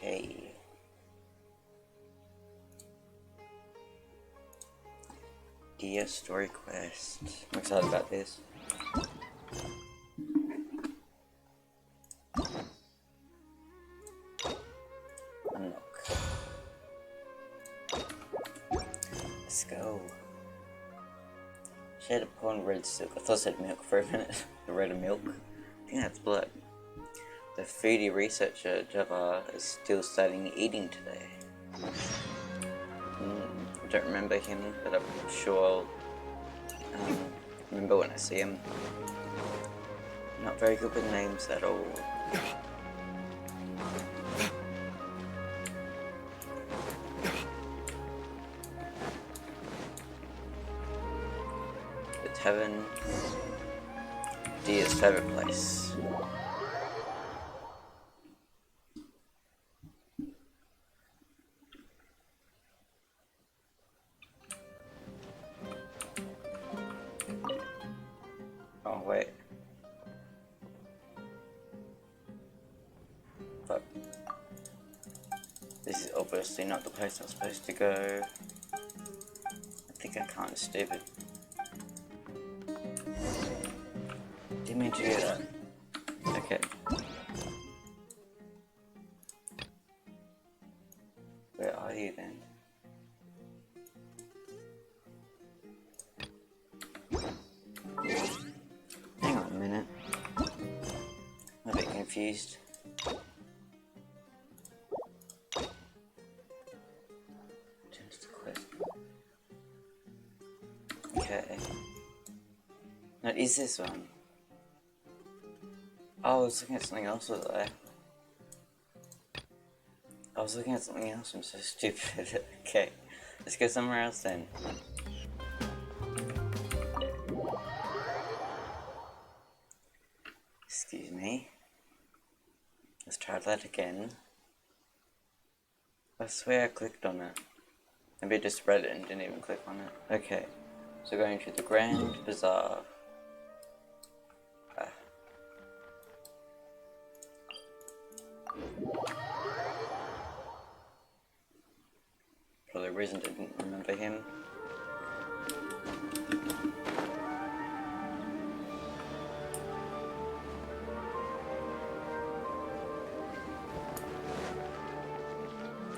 Okay. Dehya story quest. I'm excited about this. Unlock. Let's go. Shed upon red silk. I thought it said milk for a minute. The red of milk. I think that's blood. The foodie researcher Java is still studying eating today. I don't remember him, but I'm sure I'll remember when I see him. Not very good with names at all. The tavern. Dehya's favorite place. Oh wait. But this is obviously not the place I'm supposed to go. I think I'm kind of stupid. Didn't mean to do that. Okay. Where are you then? Hang on a minute. I'm a bit confused. Change the quest. Okay. Now, is this one? Oh, I was looking at something else, was I? I was looking at something else, I'm so stupid. Okay, let's go somewhere else then. Excuse me. Let's try that again. I swear I clicked on it. Maybe I just read it and didn't even click on it. Okay, so going to the Grand Bazaar. For the reason I didn't remember him.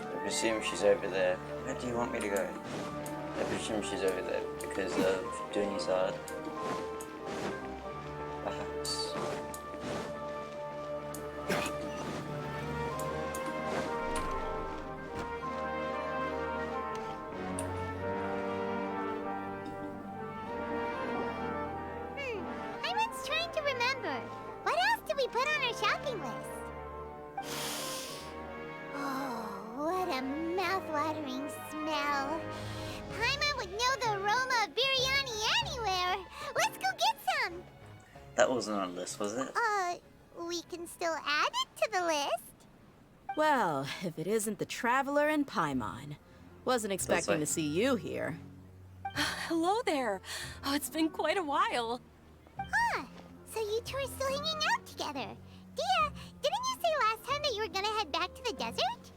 I presume she's over there. Where do you want me to go? I presume she's over there because of Dunizard. Perhaps. I was trying to remember. What else did we put on our shopping list? Oh, what a mouth-watering smell. Paimon would know the aroma of biryani anywhere. Let's go get some. That wasn't on a list, was it? We can still add it to the list. Well, if it isn't the Traveler and Paimon. Wasn't expecting to see you here. Hello there. Oh, it's been quite a while. Huh. So you two are still hanging out together. Dehya, didn't you say last time that you were gonna head back to the desert?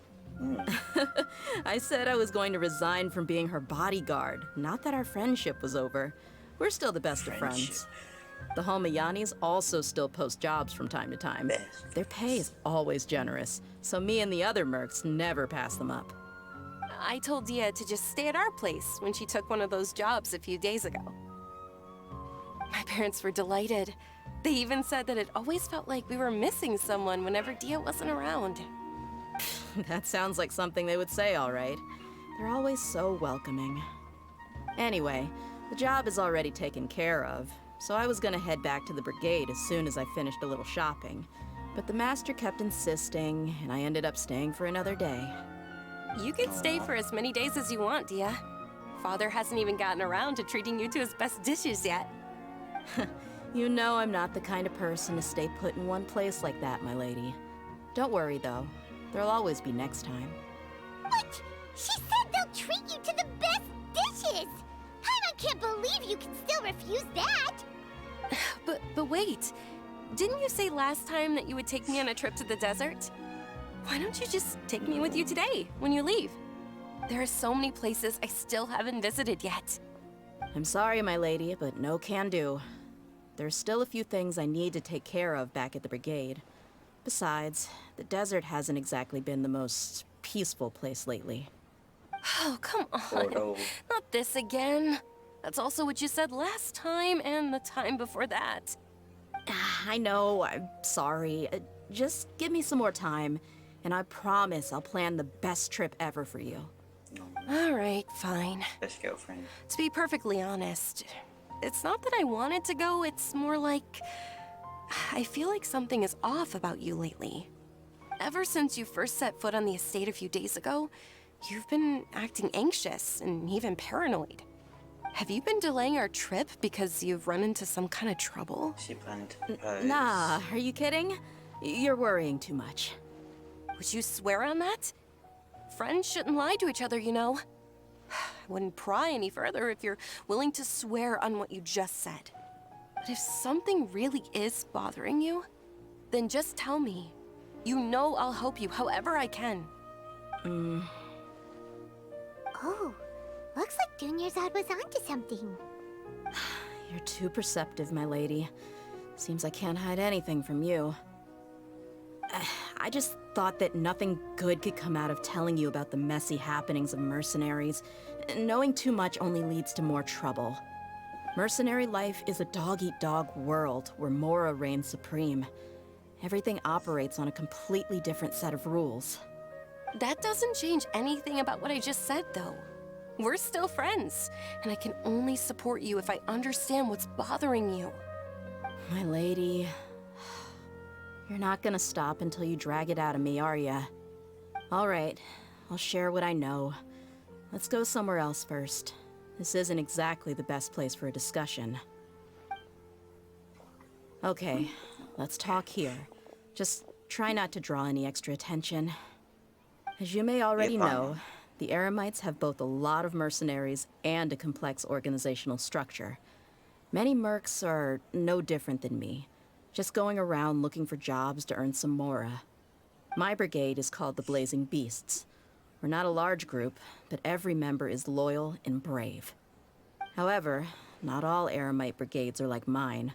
I said I was going to resign from being her bodyguard, not that our friendship was over. We're still the best of friends. The Homayanis also still post jobs from time to time. Their pay is always generous, so me and the other mercs never pass them up. I told Dehya to just stay at our place when she took one of those jobs a few days ago. My parents were delighted. They even said that it always felt like we were missing someone whenever Dehya wasn't around. That sounds like something they would say, all right. They're always so welcoming. Anyway, the job is already taken care of, so I was gonna head back to the brigade as soon as I finished a little shopping. But the master kept insisting, and I ended up staying for another day. You can stay for as many days as you want, Dehya. Father hasn't even gotten around to treating you to his best dishes yet. You know I'm not the kind of person to stay put in one place like that, my lady. Don't worry, though. There'll always be next time. What? She said they'll treat you to the best dishes! I can't believe you can still refuse that! But wait. Didn't you say last time that you would take me on a trip to the desert? Why don't you just take me with you today, when you leave? There are so many places I still haven't visited yet. I'm sorry, my lady, but no can do. There's still a few things I need to take care of back at the brigade. Besides, the desert hasn't exactly been the most peaceful place lately. Oh, come on. Photo. Not this again. That's also what you said last time and the time before that. I know, I'm sorry. Just give me some more time, and I promise I'll plan the best trip ever for you. All right, fine. Best girlfriend. To be perfectly honest, it's not that I wanted to go, it's more like I feel like something is off about you lately. Ever since you first set foot on the estate a few days ago, you've been acting anxious and even paranoid. Have you been delaying our trip because you've run into some kind of trouble? She planned to propose. Nah, are you kidding? You're worrying too much. Would you swear on that? Friends shouldn't lie to each other, you know. I wouldn't pry any further if you're willing to swear on what you just said. But if something really is bothering you, then just tell me. You know I'll help you however I can. Oh, looks like Junior's was onto something. You're too perceptive, my lady. Seems I can't hide anything from you. I just thought that nothing good could come out of telling you about the messy happenings of mercenaries. Knowing too much only leads to more trouble. Mercenary life is a dog-eat-dog world where Mora reigns supreme. Everything operates on a completely different set of rules. That doesn't change anything about what I just said, though. We're still friends, and I can only support you if I understand what's bothering you. My lady, you're not gonna stop until you drag it out of me, are ya? All right, I'll share what I know. Let's go somewhere else first. This isn't exactly the best place for a discussion. Okay, let's talk here. Just try not to draw any extra attention. As you may already know, the Eremites have both a lot of mercenaries and a complex organizational structure. Many mercs are no different than me, just going around looking for jobs to earn some mora. My brigade is called the Blazing Beasts. We're not a large group, but every member is loyal and brave. However, not all Eremite brigades are like mine.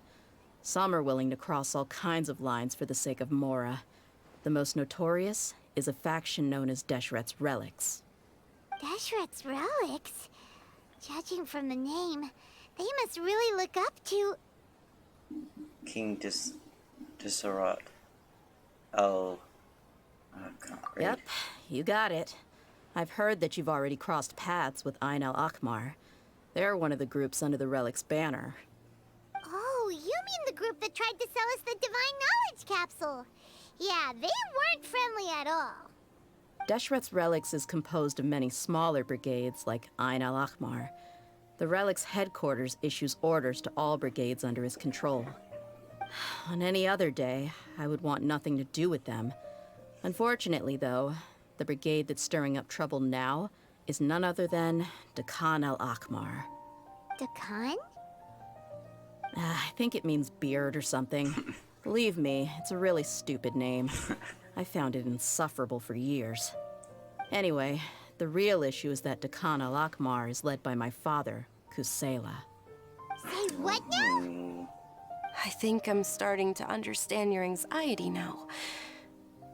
Some are willing to cross all kinds of lines for the sake of mora. The most notorious is a faction known as Deshret's Relics. Deshret's Relics? Judging from the name, they must really look up to... King Dissarat. Oh. I can't read. Yep, you got it. I've heard that you've already crossed paths with Ain al-Akmar. They're one of the groups under the Relic's banner. Oh, you mean the group that tried to sell us the Divine Knowledge Capsule? Yeah, they weren't friendly at all. Deshret's Relics is composed of many smaller brigades like Ain al-Akmar. The Relic's headquarters issues orders to all brigades under his control. On any other day, I would want nothing to do with them. Unfortunately, though, the brigade that's stirring up trouble now is none other than Dakan al-Akmar. Dakan? I think it means beard or something. Believe me, it's a really stupid name. I found it insufferable for years. Anyway, the real issue is that Dakan al-Akmar is led by my father, Kusela. Say what now? I think I'm starting to understand your anxiety now.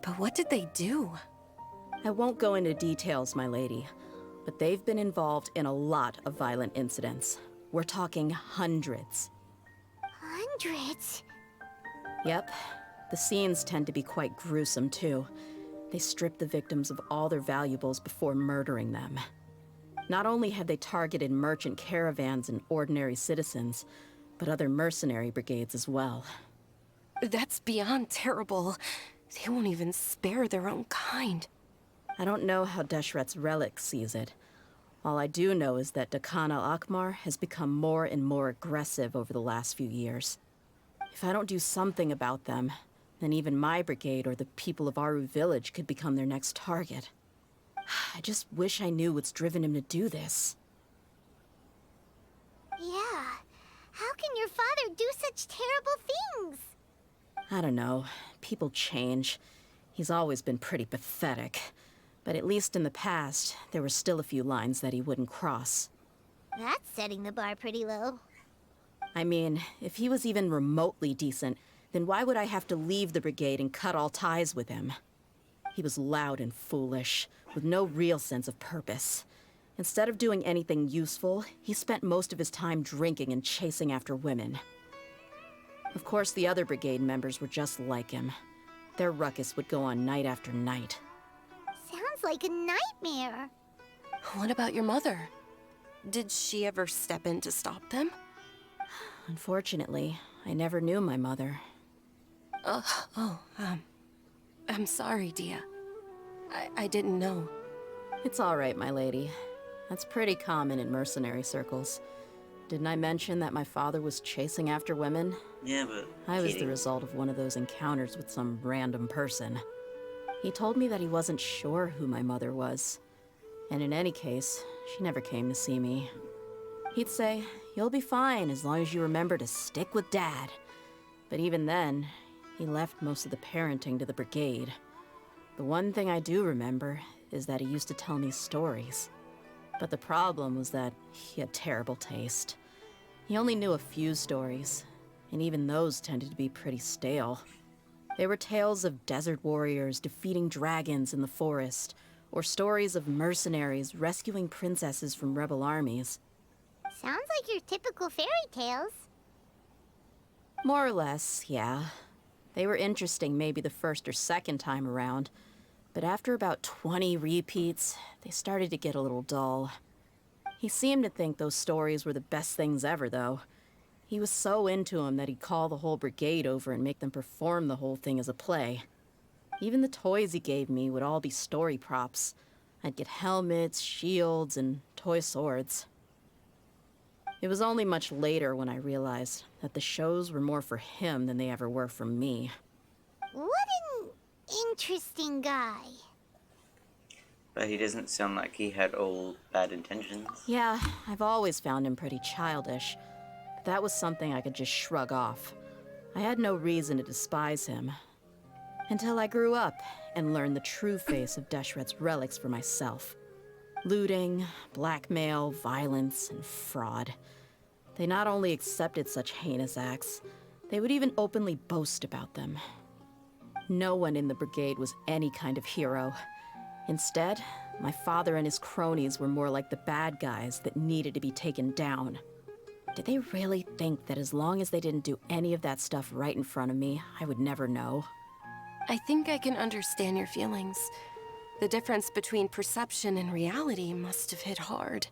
But what did they do? I won't go into details, my lady, but they've been involved in a lot of violent incidents. We're talking hundreds. Hundreds? Yep. The scenes tend to be quite gruesome, too. They strip the victims of all their valuables before murdering them. Not only have they targeted merchant caravans and ordinary citizens, but other mercenary brigades as well. That's beyond terrible. They won't even spare their own kind. I don't know how Deshret's Relic sees it. All I do know is that Dakan al-Akmar has become more and more aggressive over the last few years. If I don't do something about them, then even my brigade or the people of Aru village could become their next target. I just wish I knew what's driven him to do this. Yeah. How can your father do such terrible things? I don't know. People change. He's always been pretty pathetic. But at least in the past, there were still a few lines that he wouldn't cross. That's setting the bar pretty low. I mean, if he was even remotely decent, then why would I have to leave the brigade and cut all ties with him? He was loud and foolish, with no real sense of purpose. Instead of doing anything useful, he spent most of his time drinking and chasing after women. Of course, the other brigade members were just like him. Their ruckus would go on night after night. Sounds like a nightmare. What about your mother? Did she ever step in to stop them? Unfortunately, I never knew my mother. I'm sorry, Dehya. I didn't know. It's all right, my lady. That's pretty common in mercenary circles. Didn't I mention that my father was chasing after women? Yeah, but I was the cheating. result of one of those encounters with some random person. He told me that he wasn't sure who my mother was. And in any case, she never came to see me. He'd say, "You'll be fine as long as you remember to stick with Dad." But even then, he left most of the parenting to the brigade. The one thing I do remember is that he used to tell me stories. But the problem was that he had terrible taste. He only knew a few stories, and even those tended to be pretty stale. They were tales of desert warriors defeating dragons in the forest, or stories of mercenaries rescuing princesses from rebel armies. Sounds like your typical fairy tales. More or less, yeah. They were interesting maybe the first or second time around, but after about 20 repeats, they started to get a little dull. He seemed to think those stories were the best things ever, though. He was so into them that he'd call the whole brigade over and make them perform the whole thing as a play. Even the toys he gave me would all be story props. I'd get helmets, shields, and toy swords. It was only much later when I realized that the shows were more for him than they ever were for me. What an interesting guy. But he doesn't sound like he had all bad intentions. Yeah, I've always found him pretty childish, but that was something I could just shrug off. I had no reason to despise him. Until I grew up and learned the true face of Deshret's relics for myself. Looting, blackmail, violence, and fraud. They not only accepted such heinous acts, they would even openly boast about them. No one in the brigade was any kind of hero. Instead, my father and his cronies were more like the bad guys that needed to be taken down. Did they really think that as long as they didn't do any of that stuff right in front of me, I would never know? I think I can understand your feelings. The difference between perception and reality must have hit hard.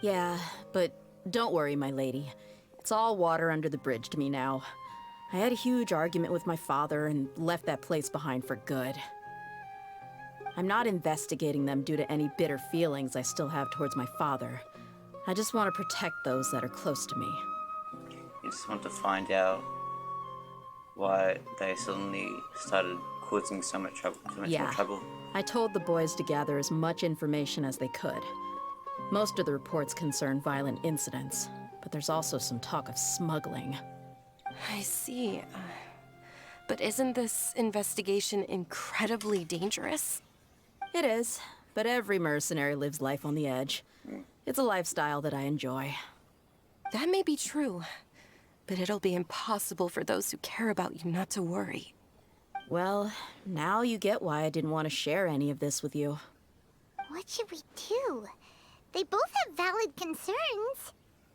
Yeah, but don't worry, my lady. It's all water under the bridge to me now. I had a huge argument with my father and left that place behind for good. I'm not investigating them due to any bitter feelings I still have towards my father. I just want to protect those that are close to me. You just want to find out why they suddenly started causing so much trouble, Yeah. more trouble. I told the boys to gather as much information as they could. Most of the reports concern violent incidents, but there's also some talk of smuggling. I see. But isn't this investigation incredibly dangerous? It is, but every mercenary lives life on the edge. It's a lifestyle that I enjoy. That may be true, but it'll be impossible for those who care about you not to worry. Well, now you get why I didn't want to share any of this with you. What should we do? They both have valid concerns.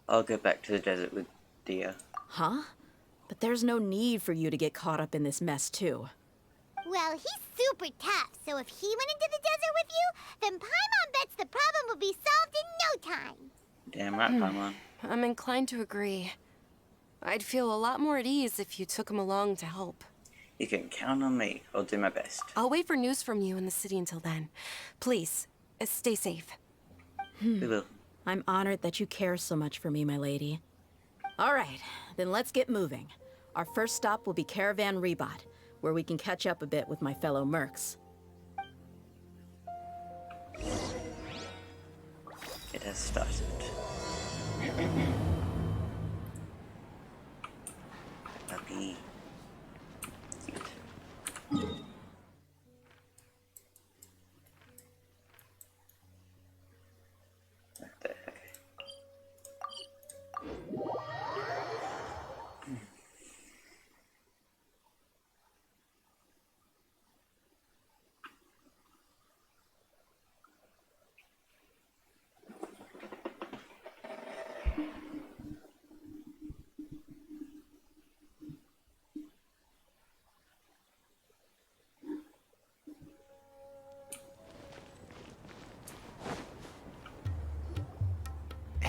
I'll go back to the desert with Dehya. Huh? But there's no need for you to get caught up in this mess, too. Well, he's super tough, so if he went into the desert with you, then Paimon bets the problem will be solved in no time. Damn right, Paimon. I'm inclined to agree. I'd feel a lot more at ease if you took him along to help. You can count on me. I'll do my best. I'll wait for news from you in the city until then. Please, stay safe. We will. I'm honored that you care so much for me, my lady. All right, then let's get moving. Our first stop will be Caravan Rebot, where we can catch up a bit with my fellow mercs. It has started. Puppy. Cute.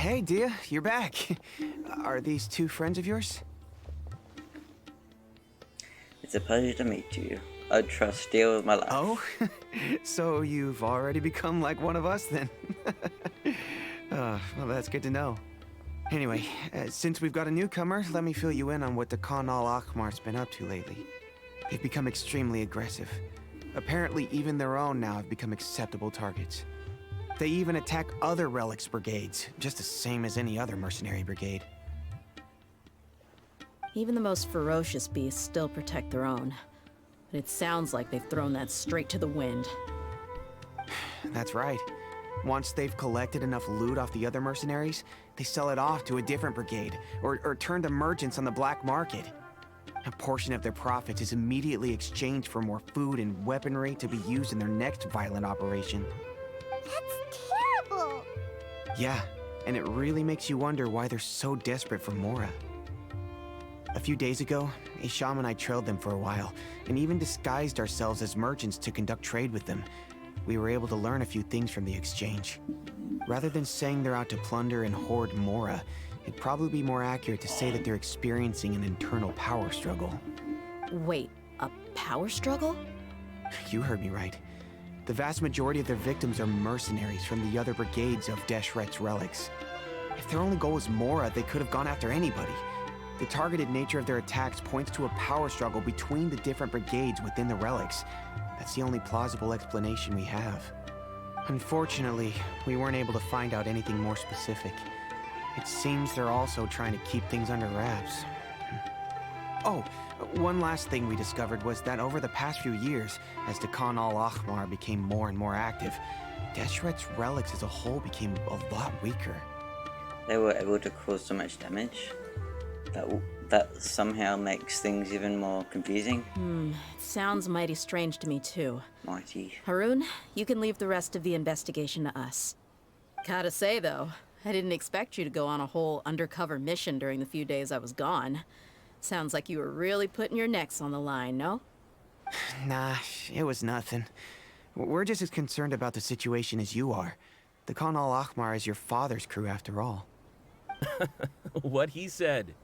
Hey, Dehya, you're back. Are these two friends of yours? It's a pleasure to meet you. I trust Dehya with my life. Oh, so you've already become like one of us then? Well, that's good to know. Anyway, since we've got a newcomer, let me fill you in on what the Khan al-Ahmar's been up to lately. They've become extremely aggressive. Apparently, even their own now have become acceptable targets. They even attack other relics brigades, just the same as any other mercenary brigade. Even the most ferocious beasts still protect their own. But it sounds like they've thrown that straight to the wind. That's right. Once they've collected enough loot off the other mercenaries, they sell it off to a different brigade, or turn to merchants on the black market. A portion of their profits is immediately exchanged for more food and weaponry to be used in their next violent operation. That's terrible! Yeah, and it really makes you wonder why they're so desperate for Mora. A few days ago, Isham and I trailed them for a while, and even disguised ourselves as merchants to conduct trade with them. We were able to learn a few things from the exchange. Rather than saying they're out to plunder and hoard Mora, it'd probably be more accurate to say that they're experiencing an internal power struggle. Wait, a power struggle? You heard me right. The vast majority of their victims are mercenaries from the other brigades of Deshret's relics. If their only goal was Mora, they could have gone after anybody. The targeted nature of their attacks points to a power struggle between the different brigades within the relics. That's the only plausible explanation we have. Unfortunately, we weren't able to find out anything more specific. It seems they're also trying to keep things under wraps. Oh, one last thing we discovered was that over the past few years, as the Khan al-Ahmar became more and more active, Deshret's relics as a whole became a lot weaker. They were able to cause so much damage. That somehow makes things even more confusing. It sounds mighty strange to me too. Mighty. Haroon, you can leave the rest of the investigation to us. Gotta say though, I didn't expect you to go on a whole undercover mission during the few days I was gone. Sounds like you were really putting your necks on the line, no? Nah, it was nothing. We're just as concerned about the situation as you are. The Khan al-Ahmar is your father's crew after all. What he said.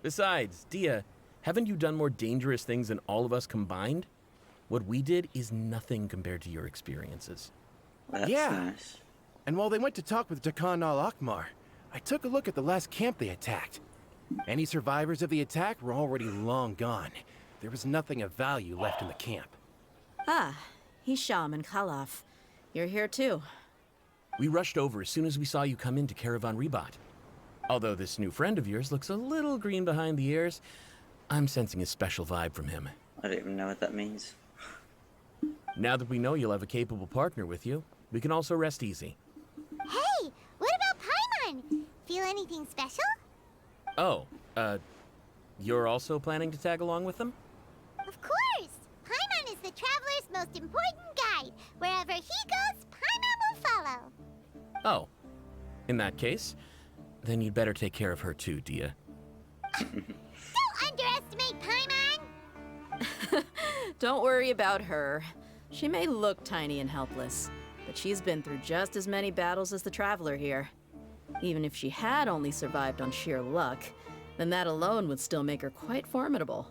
Besides, Dehya, haven't you done more dangerous things than all of us combined? What we did is nothing compared to your experiences. That's Yeah. nice. And while they went to talk with Khan al-Ahmar, I took a look at the last camp they attacked. Any survivors of the attack were already long gone. There was nothing of value left in the camp. Ah, Hisham and Khalaf. You're here too. We rushed over as soon as we saw you come into Caravan Ribat. Although this new friend of yours looks a little green behind the ears, I'm sensing a special vibe from him. I don't even know what that means. Now that we know you'll have a capable partner with you, we can also rest easy. Hey, what about Paimon? Feel anything special? Oh, you're also planning to tag along with them? Of course! Paimon is the traveler's most important guide. Wherever he goes, Paimon will follow. Oh, in that case, then you'd better take care of her too, Dehya. Don't underestimate Paimon! Don't worry about her. She may look tiny and helpless, but she's been through just as many battles as the traveler here. Even if she had only survived on sheer luck, then that alone would still make her quite formidable.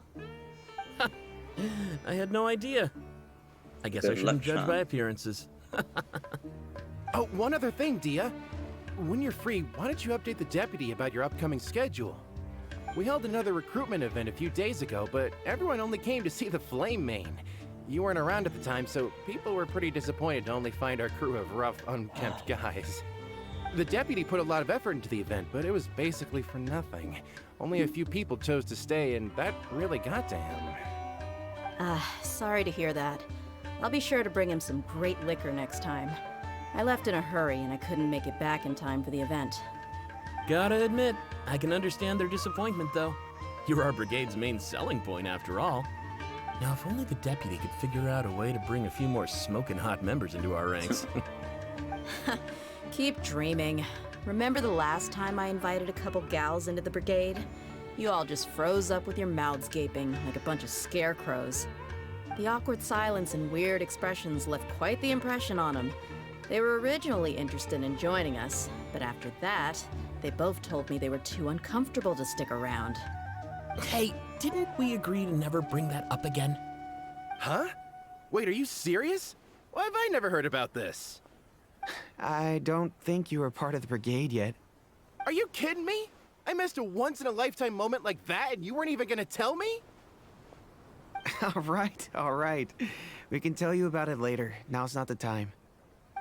I had no idea. I guess I Good shouldn't luck, judge Sean. by appearances. Oh, one other thing, Dehya. When you're free, why don't you update the deputy about your upcoming schedule? We held another recruitment event a few days ago, but everyone only came to see the Flame Main. You weren't around at the time, so people were pretty disappointed to only find our crew of rough, unkempt guys. The deputy put a lot of effort into the event, but it was basically for nothing. Only a few people chose to stay, and that really got to him. Sorry to hear that. I'll be sure to bring him some great liquor next time. I left in a hurry and I couldn't make it back in time for the event. Gotta admit, I can understand their disappointment, though. You're our brigade's main selling point, after all. Now, if only the deputy could figure out a way to bring a few more smoking hot members into our ranks. Keep dreaming. Remember the last time I invited a couple gals into the brigade? You all just froze up with your mouths gaping like a bunch of scarecrows. The awkward silence and weird expressions left quite the impression on them. They were originally interested in joining us, but after that, They both told me they were too uncomfortable to stick around. Hey, didn't we agree to never bring that up again? Huh? Wait, are you serious? Why have I never heard about this? I don't think you were part of the brigade yet. Are you kidding me? I missed a once-in-a-lifetime moment like that and you weren't even gonna tell me? All right. We can tell you about it later. Now's not the time.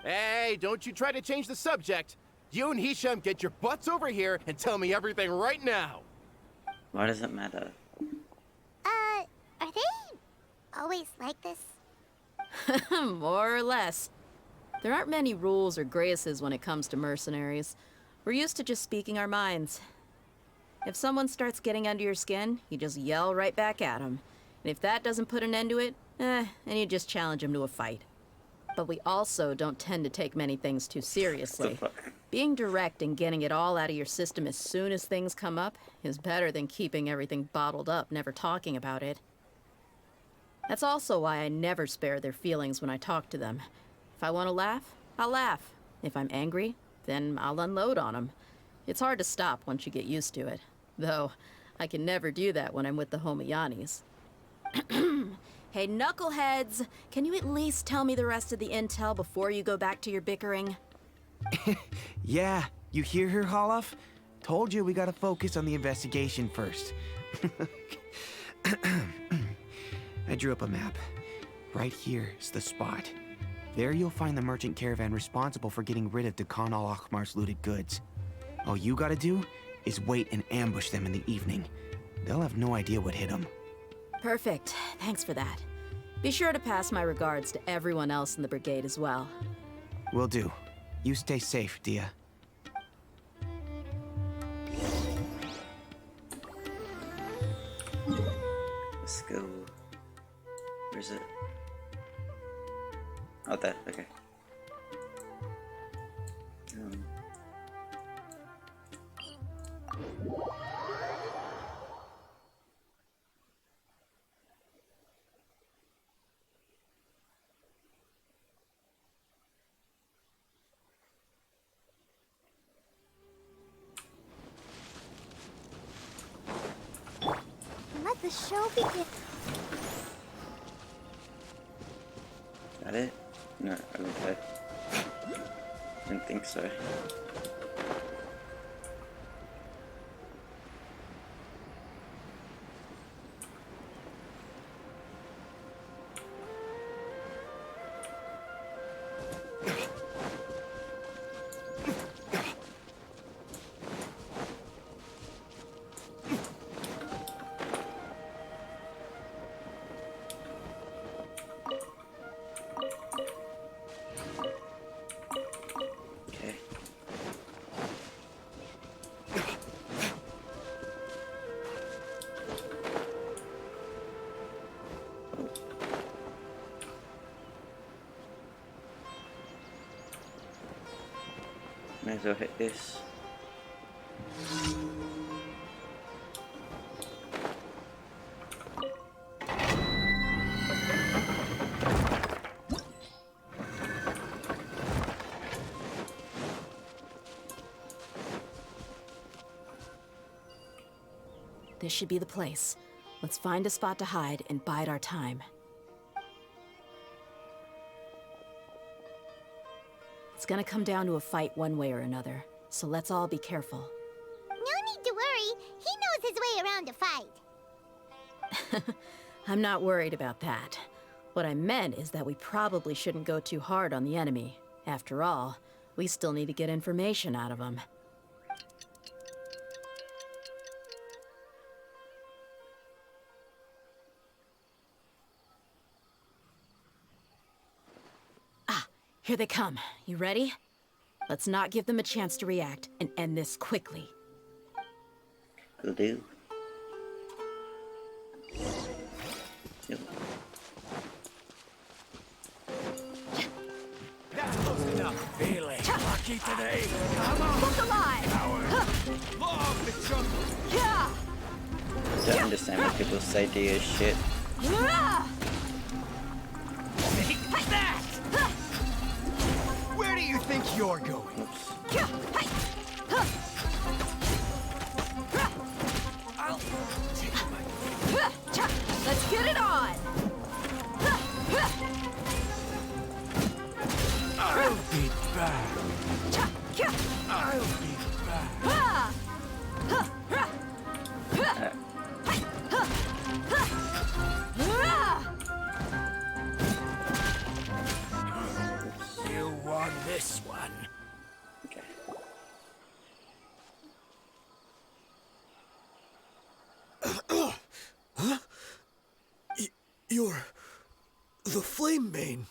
Hey, don't you try to change the subject. You and Hisham get your butts over here and tell me everything right now. Why does it matter? Are they always like this? More or less. There aren't many rules or graces when it comes to mercenaries. We're used to just speaking our minds. If someone starts getting under your skin, you just yell right back at them. And if that doesn't put an end to it, then you just challenge them to a fight. But we also don't tend to take many things too seriously. Being direct and getting it all out of your system as soon as things come up is better than keeping everything bottled up, never talking about it. That's also why I never spare their feelings when I talk to them. If I want to laugh, I'll laugh. If I'm angry, then I'll unload on them. It's hard to stop once you get used to it. Though, I can never do that when I'm with the Homayanis. Hey, knuckleheads! Can you at least tell me the rest of the intel before you go back to your bickering? Yeah, you hear her, Holloff? Told you we gotta focus on the investigation first. I drew up a map. Right here is the spot. There you'll find the merchant caravan responsible for getting rid of Dakan al-Akhmar's looted goods. All you gotta do is wait and ambush them in the evening. They'll have no idea what hit them. Perfect. Thanks for that. Be sure to pass my regards to everyone else in the brigade as well. Will do. You stay safe, Dehya. Let's go. Where's it? Oh, there. Okay. Let the show begin. That it? No, okay. Didn't think so. Okay. May as well hit this. This should be the place. Let's find a spot to hide and bide our time. It's gonna come down to a fight one way or another, so let's all be careful. No need to worry. He knows his way around a fight. I'm not worried about that. What I meant is that we probably shouldn't go too hard on the enemy. After all, we still need to get information out of them. Here they come. You ready? Let's not give them a chance to react and end this quickly. Will do. Yep. That's close enough. Feeling lucky today. Come on. Who's alive? Law of the jungle. Yeah! I don't understand when people say Dehya shit. Take that! Where do you think you're going? Oops. The Flame Mane.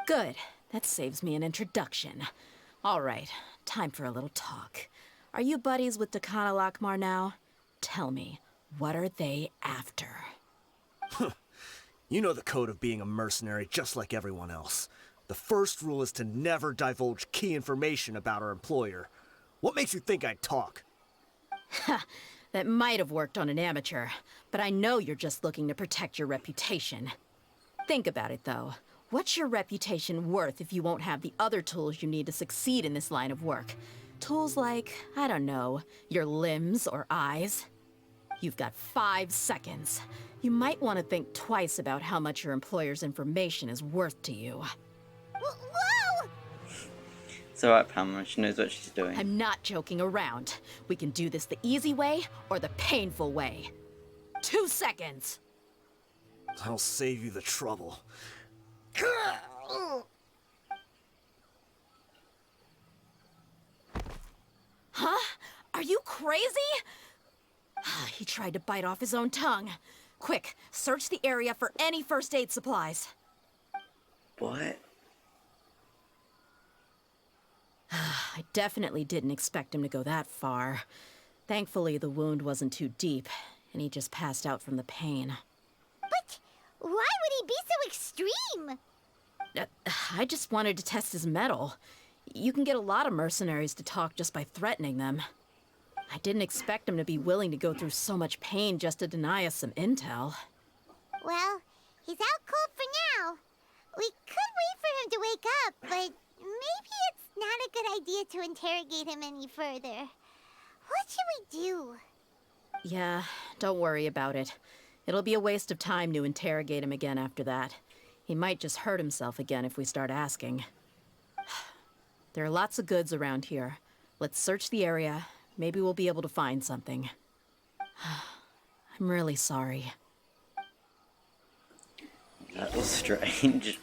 Good. That saves me an introduction. All right, time for a little talk. Are you buddies with Dakana Lakmar now? Tell me, what are they after? You know the code of being a mercenary just like everyone else. The first rule is to never divulge key information about our employer. What makes you think I'd talk? That might have worked on an amateur, but I know you're just looking to protect your reputation. Think about it, though. What's your reputation worth if you won't have the other tools you need to succeed in this line of work? Tools like, I don't know, your limbs or eyes? You've got 5 seconds. You might want to think twice about how much your employer's information is worth to you. Whoa! It's alright, Pamela. She knows what she's doing. I'm not joking around. We can do this the easy way or the painful way. 2 seconds. I'll save you the trouble. Huh? Are you crazy? He tried to bite off his own tongue. Quick, search the area for any first aid supplies. What? I definitely didn't expect him to go that far. Thankfully, the wound wasn't too deep, and he just passed out from the pain. But why would he be so extreme? I just wanted to test his mettle. You can get a lot of mercenaries to talk just by threatening them. I didn't expect him to be willing to go through so much pain just to deny us some intel. Well, he's out cold for now. We could wait for him to wake up, but maybe it's not a good idea to interrogate him any further. What should we do? Yeah, don't worry about it. It'll be a waste of time to interrogate him again after that. He might just hurt himself again if we start asking. There are lots of goods around here. Let's search the area. Maybe we'll be able to find something. I'm really sorry. That was strange.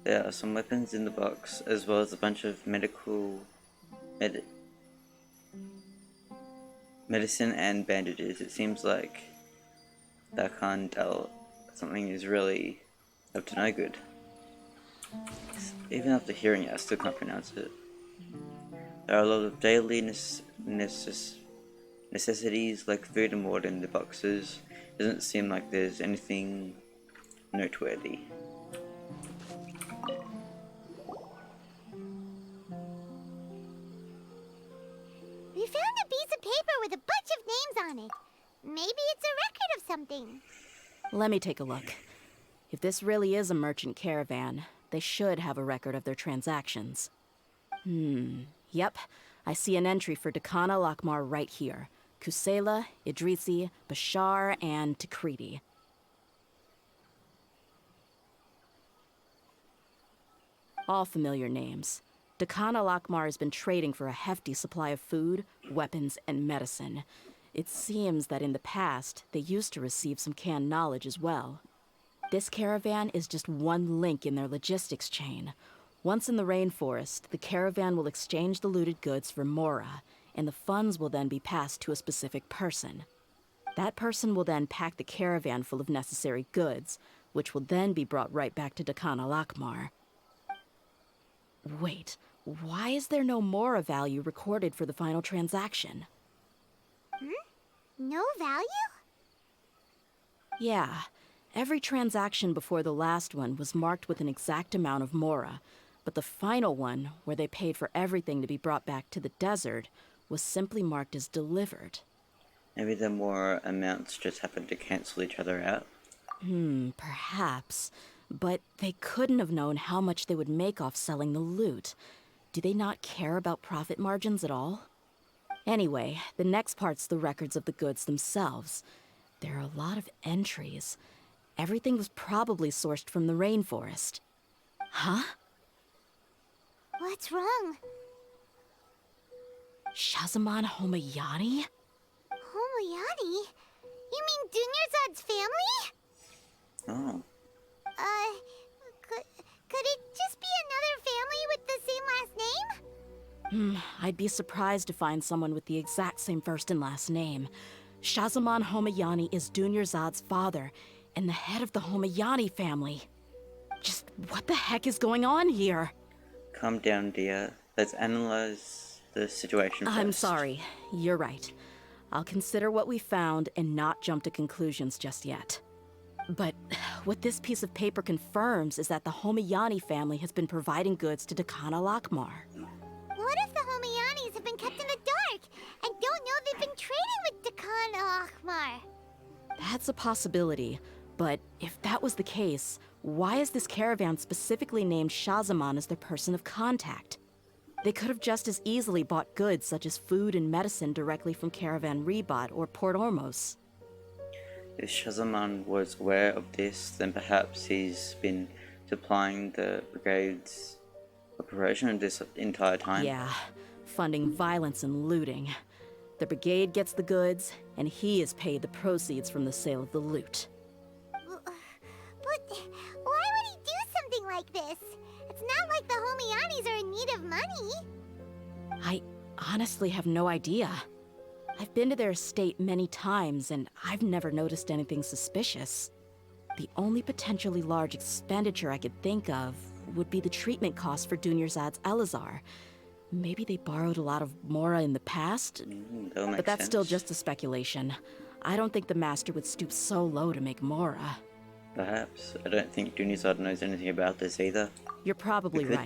There are some weapons in the box, as well as a bunch of medicine and bandages. It seems like something is really up to no good. Even after hearing it, I still can't pronounce it. There are a lot of daily necessities like food and water in the boxes. Doesn't seem like there's anything noteworthy. We found a piece of paper with a bunch of names on it. Maybe it's a record of something. Let me take a look. If this really is a merchant caravan, they should have a record of their transactions. Yep. I see an entry for Dakana Lakmar right here. Kusela, Idrisi, Bashar, and Takriti. All familiar names. Dakana Lakmar has been trading for a hefty supply of food, weapons, and medicine. It seems that in the past, they used to receive some canned knowledge as well. This caravan is just one link in their logistics chain. Once in the rainforest, the caravan will exchange the looted goods for Mora, and the funds will then be passed to a specific person. That person will then pack the caravan full of necessary goods, which will then be brought right back to Dakana Lakmar. Wait, why is there no Mora value recorded for the final transaction? No value? Yeah. Every transaction before the last one was marked with an exact amount of Mora, but the final one, where they paid for everything to be brought back to the desert, was simply marked as delivered. Maybe the more amounts just happened to cancel each other out. Perhaps. But they couldn't have known how much they would make off selling the loot. Do they not care about profit margins at all? Anyway, the next part's the records of the goods themselves. There are a lot of entries. Everything was probably sourced from the rainforest. Huh? What's wrong? Shazaman Homayani? Homoyani? You mean Dunyarzad's family? Oh. Could it just be another family with the same last name? I'd be surprised to find someone with the exact same first and last name. Shazamon Homayani is Dunyarzad's father and the head of the Homayani family. Just what the heck is going on here? Calm down, dear. Let's analyze the situation first. I'm sorry. You're right. I'll consider what we found and not jump to conclusions just yet. But what this piece of paper confirms is that the Homayani family has been providing goods to Dakana Lakmar. What if the Homayanis have been kept in the dark and don't know they've been trading with Dakan Akhmar? That's a possibility, but if that was the case, why is this caravan specifically named Shazamon as their person of contact? They could have just as easily bought goods such as food and medicine directly from Caravan Rebot or Port Ormos. If Shazamon was aware of this, then perhaps he's been supplying the brigade's operation this entire time. Yeah, funding violence and looting. The brigade gets the goods, and he is paid the proceeds from the sale of the loot. But why would he do something like this? It's not like the Homayanis are in need of money. I honestly have no idea. I've been to their estate many times, and I've never noticed anything suspicious. The only potentially large expenditure I could think of would be the treatment costs for Dunyarzad's Elazar. Maybe they borrowed a lot of Mora in the past, but that's still just a speculation. I don't think the Master would stoop so low to make Mora. Perhaps. I don't think Dunyarzad knows anything about this either. You're probably right.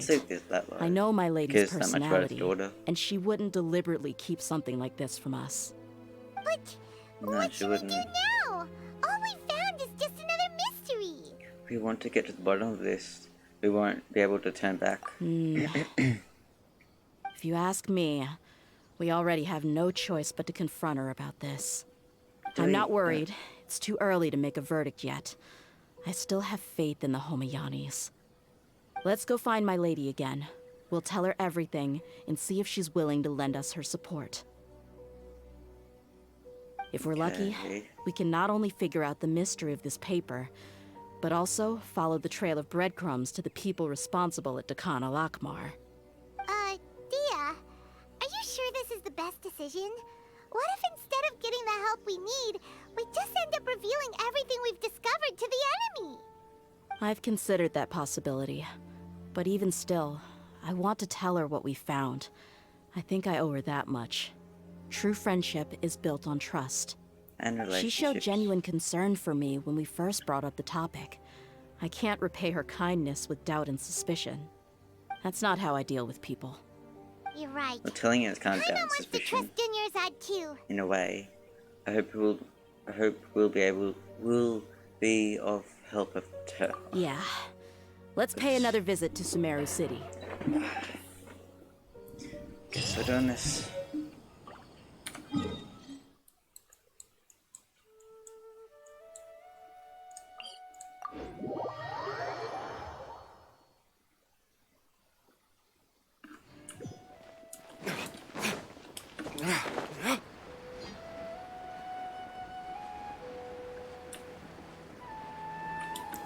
That way. I know my lady's Cares that much about his personality, daughter. and she wouldn't deliberately keep something like this from us. But No, what she should wouldn't. we do now? All we found is just another mystery. If we want to get to the bottom of this, we won't be able to turn back. If you ask me, we already have no choice but to confront her about this. I'm not worried. It's too early to make a verdict yet. I still have faith in the Homayanis. Let's go find my lady again. We'll tell her everything and see if she's willing to lend us her support. If we're lucky, Okay. we can not only figure out the mystery of this paper, but also follow the trail of breadcrumbs to the people responsible at Dakana Lakmar. Dehya, are you sure this is the best decision? What if instead of getting the help we need, we just end up revealing everything we've discovered to the enemy? I've considered that possibility, but even still, I want to tell her what we found. I think I owe her that much. True friendship is built on trust. And She relationships. showed genuine concern for me when we first brought up the topic. I can't repay her kindness with doubt and suspicion. That's not how I deal with people. You're right. Well, telling it is kind of Paimon down wants to suspicion. trust Dunyarzad too. In a way. I hope we'll be of help to her. Yeah. Let's pay another visit to Sumeru City. Guess we're doing this.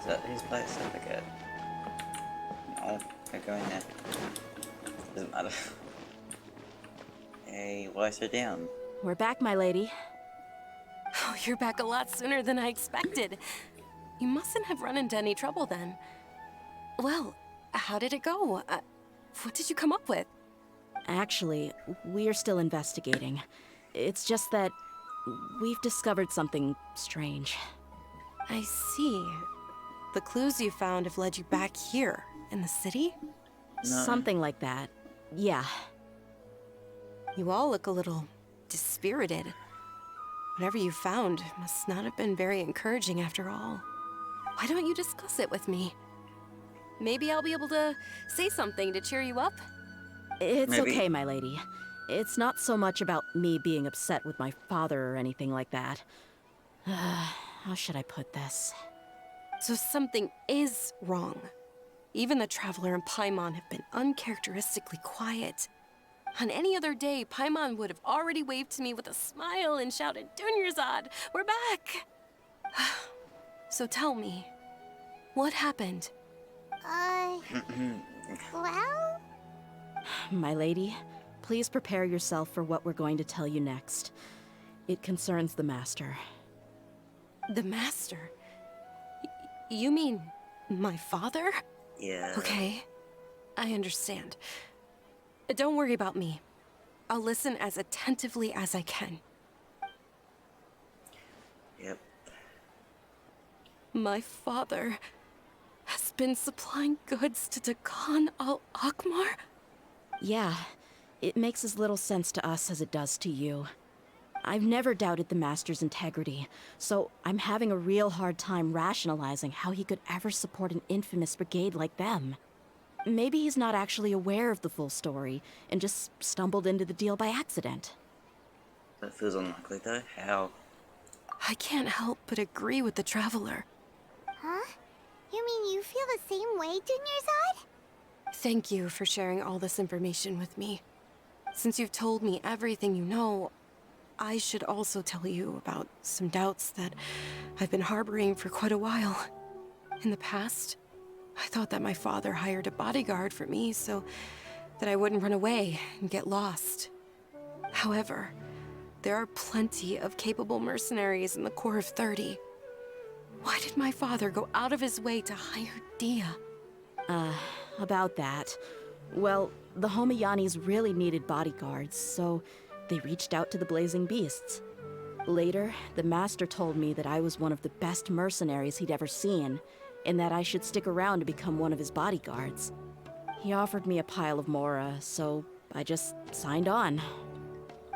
Is that his place? I forget. No, I go in there. Doesn't matter. Hey, why so down? We're back, my lady. Oh, you're back a lot sooner than I expected. You mustn't have run into any trouble then. Well, how did it go? What did you come up with? Actually, we are still investigating. It's just that we've discovered something strange. I see. The clues you found have led you back here, in the city? Something like that. Yeah. You all look a little dispirited. Whatever you found must not have been very encouraging after all. Why don't you discuss it with me? Maybe I'll be able to say something to cheer you up? It's Maybe. okay, my lady. It's not so much about me being upset with my father or anything like that. How should I put this? So something is wrong. Even the Traveler and Paimon have been uncharacteristically quiet. On any other day, Paimon would have already waved to me with a smile and shouted, "Dunyarzad, we're back!" So tell me, what happened? Well? My lady, please prepare yourself for what we're going to tell you next. It concerns the Master. The Master? You mean my father? Yeah. Okay, I understand. Don't worry about me. I'll listen as attentively as I can. Yep. My father has been supplying goods to Dakan al-Akmar? Yeah, it makes as little sense to us as it does to you. I've never doubted the Master's integrity, so I'm having a real hard time rationalizing how he could ever support an infamous brigade like them. Maybe he's not actually aware of the full story and just stumbled into the deal by accident. That feels unlikely though. How? I can't help but agree with the Traveler. Huh? You mean you feel the same way, Dunyarzad? Thank you for sharing all this information with me. Since you've told me everything you know, I should also tell you about some doubts that I've been harboring for quite a while. In the past, I thought that my father hired a bodyguard for me so that I wouldn't run away and get lost. However, there are plenty of capable mercenaries in the Corps of 30. Why did my father go out of his way to hire Dehya? About that. Well, the Homayanis really needed bodyguards, so they reached out to the Blazing Beasts. Later, the Master told me that I was one of the best mercenaries he'd ever seen, and that I should stick around to become one of his bodyguards. He offered me a pile of mora, so I just signed on.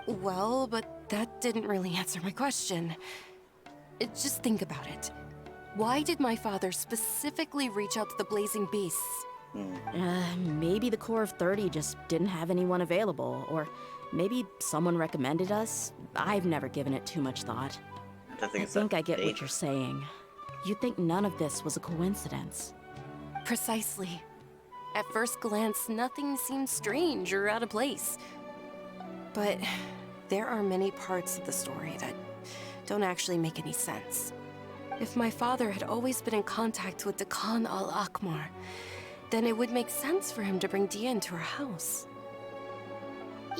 Well, but that didn't really answer my question. Just think about it. Why did my father specifically reach out to the Blazing Beasts? Maybe the Corps of 30 just didn't have anyone available, or maybe someone recommended us. I've never given it too much thought. I I think I get what you're saying. You think none of this was a coincidence. Precisely. At first glance, nothing seemed strange or out of place. But there are many parts of the story that don't actually make any sense. If my father had always been in contact with Dakan al-Akmar, then it would make sense for him to bring Dehya into our house.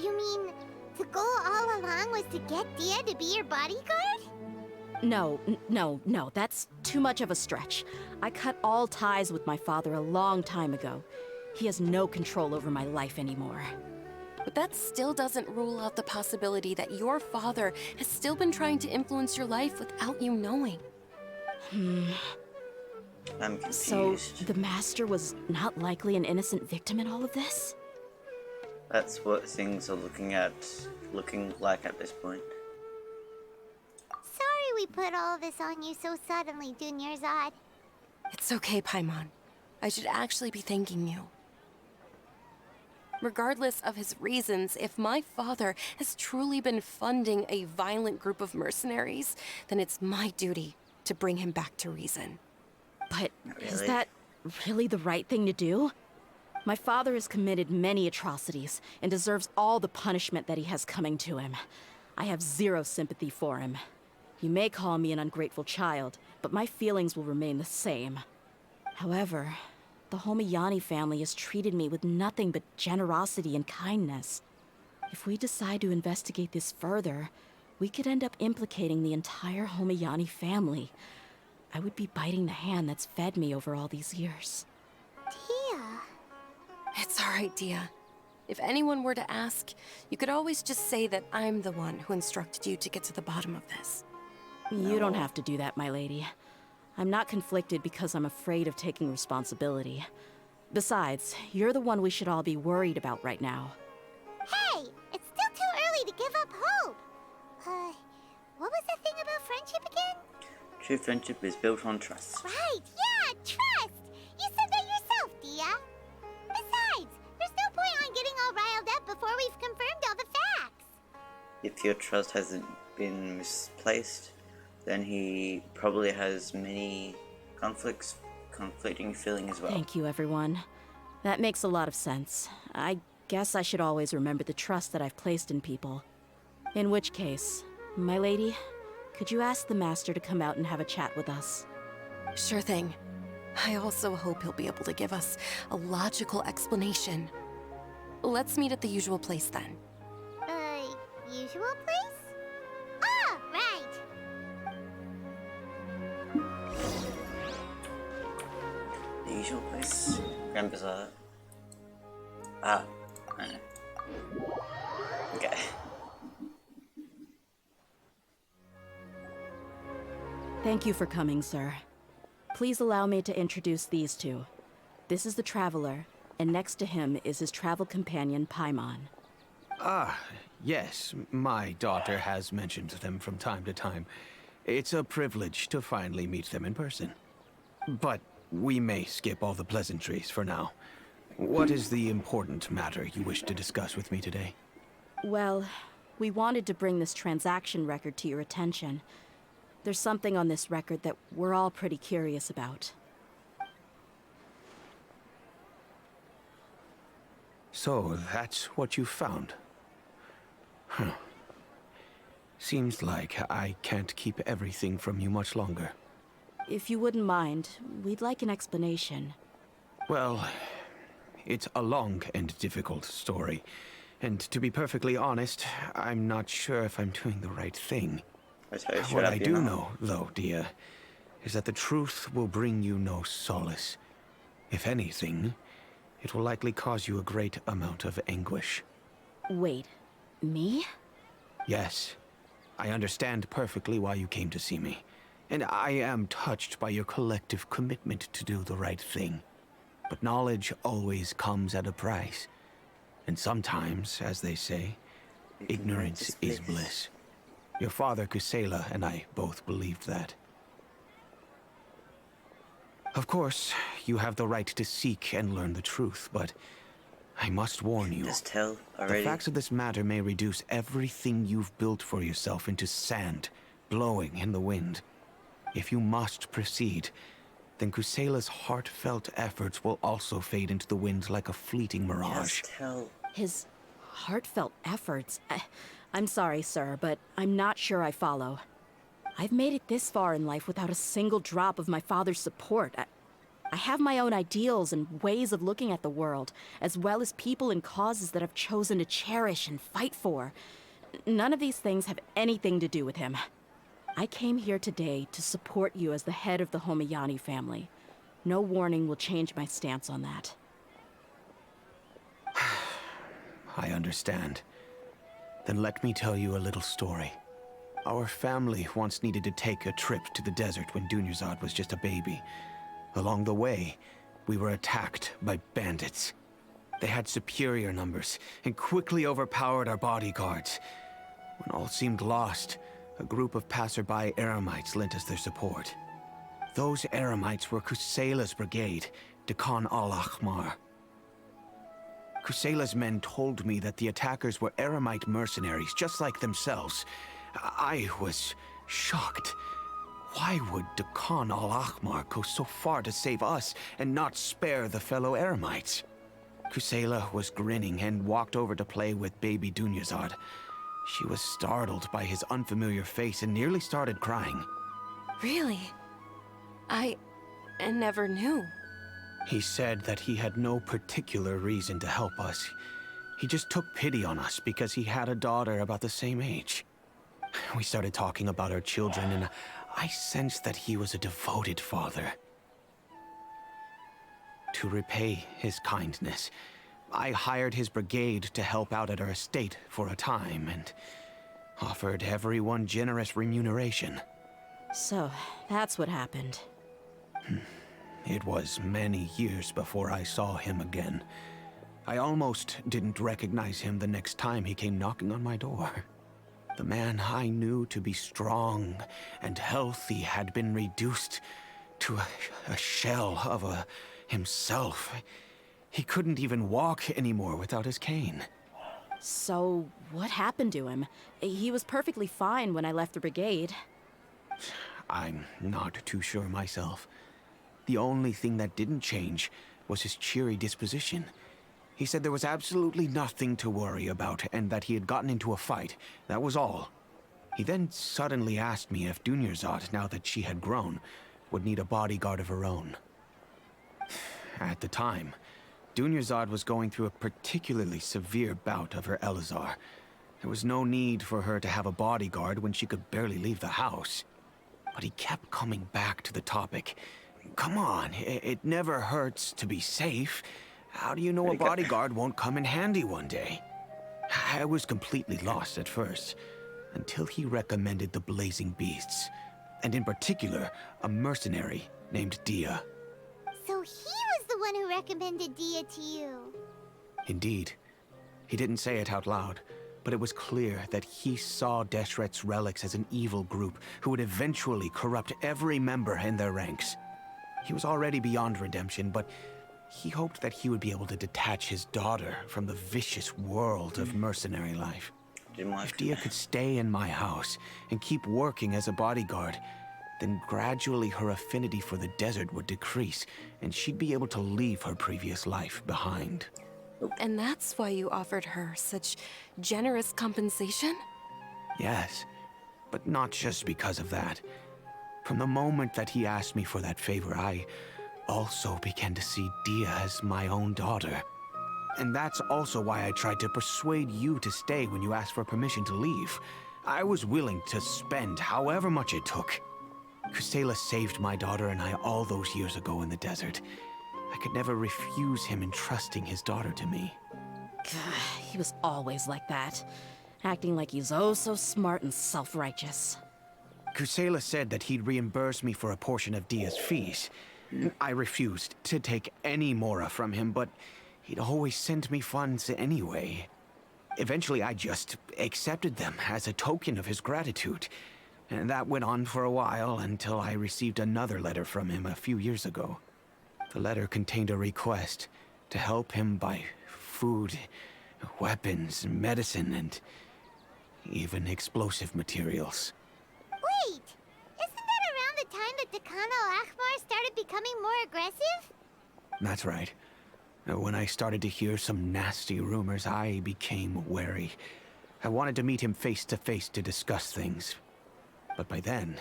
You mean the goal all along was to get Dehya to be your bodyguard? No, that's too much of a stretch. I cut all ties with my father a long time ago. He has no control over my life anymore. But that still doesn't rule out the possibility that your father has still been trying to influence your life without you knowing. I'm confused. So, the Master was not likely an innocent victim in all of this? That's what things are looking like at this point. Sorry we put all this on you so suddenly, Dunyarzad. It's okay, Paimon. I should actually be thanking you. Regardless of his reasons, if my father has truly been funding a violent group of mercenaries, then it's my duty to bring him back to reason. But is Really? that really the right thing to do? My father has committed many atrocities and deserves all the punishment that he has coming to him. I have zero sympathy for him. You may call me an ungrateful child, but my feelings will remain the same. However, the Homayani family has treated me with nothing but generosity and kindness. If we decide to investigate this further, we could end up implicating the entire Homayani family. I would be biting the hand that's fed me over all these years. Dehya. It's all right, Dehya. If anyone were to ask, you could always just say that I'm the one who instructed you to get to the bottom of this. You don't have to do that, my lady. I'm not conflicted because I'm afraid of taking responsibility. Besides, you're the one we should all be worried about right now. Hey, it's still too early to give up hope. What was the thing about friendship again? True friendship is built on trust. Right, yeah, trust! You said that yourself, Dehya. Besides, there's no point on getting all riled up before we've confirmed all the facts. If your trust hasn't been misplaced, then he probably has many conflicting feelings as well. Thank you, everyone. That makes a lot of sense. I guess I should always remember the trust that I've placed in people. In which case, my lady, could you ask the Master to come out and have a chat with us? Sure thing. I also hope he'll be able to give us a logical explanation. Let's meet at the usual place then. Usual place? usual place? Remembers that? Ah, I know. Okay. Thank you for coming, sir. Please allow me to introduce these two. This is the Traveler, and next to him is his travel companion, Paimon. Ah, yes. My daughter has mentioned them from time to time. It's a privilege to finally meet them in person. But we may skip all the pleasantries for now. What is the important matter you wish to discuss with me today? Well, we wanted to bring this transaction record to your attention. There's something on this record that we're all pretty curious about. So, that's what you found? Huh. Seems like I can't keep everything from you much longer. If you wouldn't mind, we'd like an explanation. Well, it's a long and difficult story. And to be perfectly honest, I'm not sure if I'm doing the right thing. What I do know, though, Dehya, is that the truth will bring you no solace. If anything, it will likely cause you a great amount of anguish. Wait, me? Yes. I understand perfectly why you came to see me. And I am touched by your collective commitment to do the right thing. But knowledge always comes at a price. And sometimes, as they say, ignorance is bliss. Your father, Kusela, and I both believed that. Of course, you have the right to seek and learn the truth, but I must warn you. Just tell already. The facts of this matter may reduce everything you've built for yourself into sand, blowing in the wind. If you must proceed, then Kusela's heartfelt efforts will also fade into the wind like a fleeting mirage. Just tell. His heartfelt efforts? I'm sorry, sir, but I'm not sure I follow. I've made it this far in life without a single drop of my father's support. I have my own ideals and ways of looking at the world, as well as people and causes that I've chosen to cherish and fight for. None of these things have anything to do with him. I came here today to support you as the head of the Homayani family. No warning will change my stance on that. I understand. Then let me tell you a little story. Our family once needed to take a trip to the desert when Dunyarzad was just a baby. Along the way, we were attacked by bandits. They had superior numbers and quickly overpowered our bodyguards. When all seemed lost, a group of passerby Eremites lent us their support. Those Eremites were Kusela's brigade, Dekhan al-Ahmar. Kusela's men told me that the attackers were Eremite mercenaries, just like themselves. I was shocked. Why would Dekhan al-Ahmar go so far to save us and not spare the fellow Eremites? Kusela was grinning and walked over to play with baby Dunyarzad. She was startled by his unfamiliar face and nearly started crying. Really? I never knew. He said that he had no particular reason to help us. He just took pity on us because he had a daughter about the same age. We started talking about our children, and I sensed that he was a devoted father. To repay his kindness, I hired his brigade to help out at our estate for a time, and offered everyone generous remuneration. So, that's what happened. It was many years before I saw him again. I almost didn't recognize him the next time he came knocking on my door. The man I knew to be strong and healthy had been reduced to a shell of himself. He couldn't even walk anymore without his cane. So, what happened to him? He was perfectly fine when I left the brigade. I'm not too sure myself. The only thing that didn't change was his cheery disposition. He said there was absolutely nothing to worry about and that he had gotten into a fight. That was all. He then suddenly asked me if Dunyarzad, now that she had grown, would need a bodyguard of her own. At the time, Dunyarzad was going through a particularly severe bout of her Elazar. There was no need for her to have a bodyguard when she could barely leave the house. But he kept coming back to the topic, Come on, it never hurts to be safe. How do you know a bodyguard won't come in handy one day? I was completely lost at first, until he recommended the Blazing Beasts, and in particular, a mercenary named Dehya. So he was the one who recommended Dehya to you. Indeed. He didn't say it out loud, but it was clear that he saw Deshret's relics as an evil group who would eventually corrupt every member in their ranks. He was already beyond redemption, but he hoped that he would be able to detach his daughter from the vicious world of mercenary life. If Dehya could stay in my house and keep working as a bodyguard, then gradually her affinity for the desert would decrease, and she'd be able to leave her previous life behind. And that's why you offered her such generous compensation? Yes, but not just because of that. From the moment that he asked me for that favor, I also began to see Dehya as my own daughter. And that's also why I tried to persuade you to stay when you asked for permission to leave. I was willing to spend however much it took. Kusela saved my daughter and I all those years ago in the desert. I could never refuse him entrusting his daughter to me. He was always like that, acting like he's oh so smart and self-righteous. Kusela said that he'd reimburse me for a portion of Dehya's fees. I refused to take any mora from him, but he'd always send me funds anyway. Eventually, I just accepted them as a token of his gratitude. And that went on for a while until I received another letter from him a few years ago. The letter contained a request to help him buy food, weapons, medicine, and even explosive materials. Wait! Isn't that around the time that Dekhan al-Akhmar started becoming more aggressive? That's right. When I started to hear some nasty rumors, I became wary. I wanted to meet him face to face to discuss things. But by then,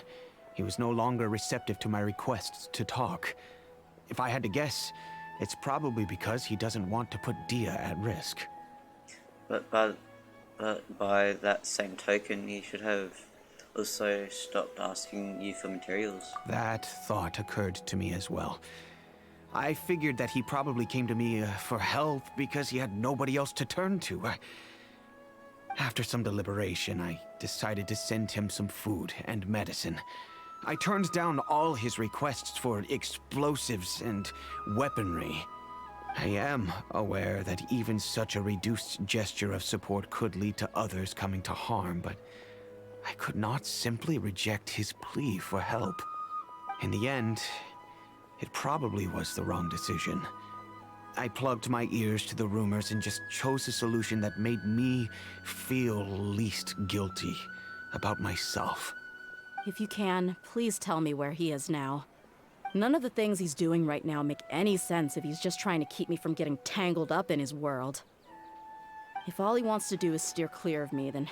he was no longer receptive to my requests to talk. If I had to guess, it's probably because he doesn't want to put Dehya at risk. But by that same token, he should have also stopped asking you for materials. That thought occurred to me as well. I figured that he probably came to me for help because he had nobody else to turn to. After some deliberation, I decided to send him some food and medicine. I turned down all his requests for explosives and weaponry. I am aware that even such a reduced gesture of support could lead to others coming to harm, but I could not simply reject his plea for help. In the end, it probably was the wrong decision. I plugged my ears to the rumors and just chose a solution that made me feel least guilty about myself. If you can, please tell me where he is now. None of the things he's doing right now make any sense if he's just trying to keep me from getting tangled up in his world. If all he wants to do is steer clear of me, then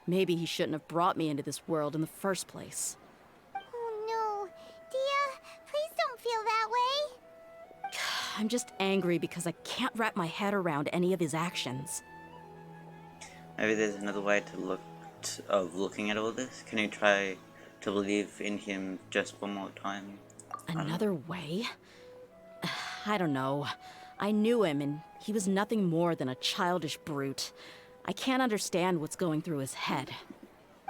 maybe he shouldn't have brought me into this world in the first place. Oh no. Dehya, please don't feel that way. I'm just angry because I can't wrap my head around any of his actions. Maybe there's another way of looking at all this. Can you try to believe in him just one more time? Another way? I don't know. I knew him, and he was nothing more than a childish brute. I can't understand what's going through his head.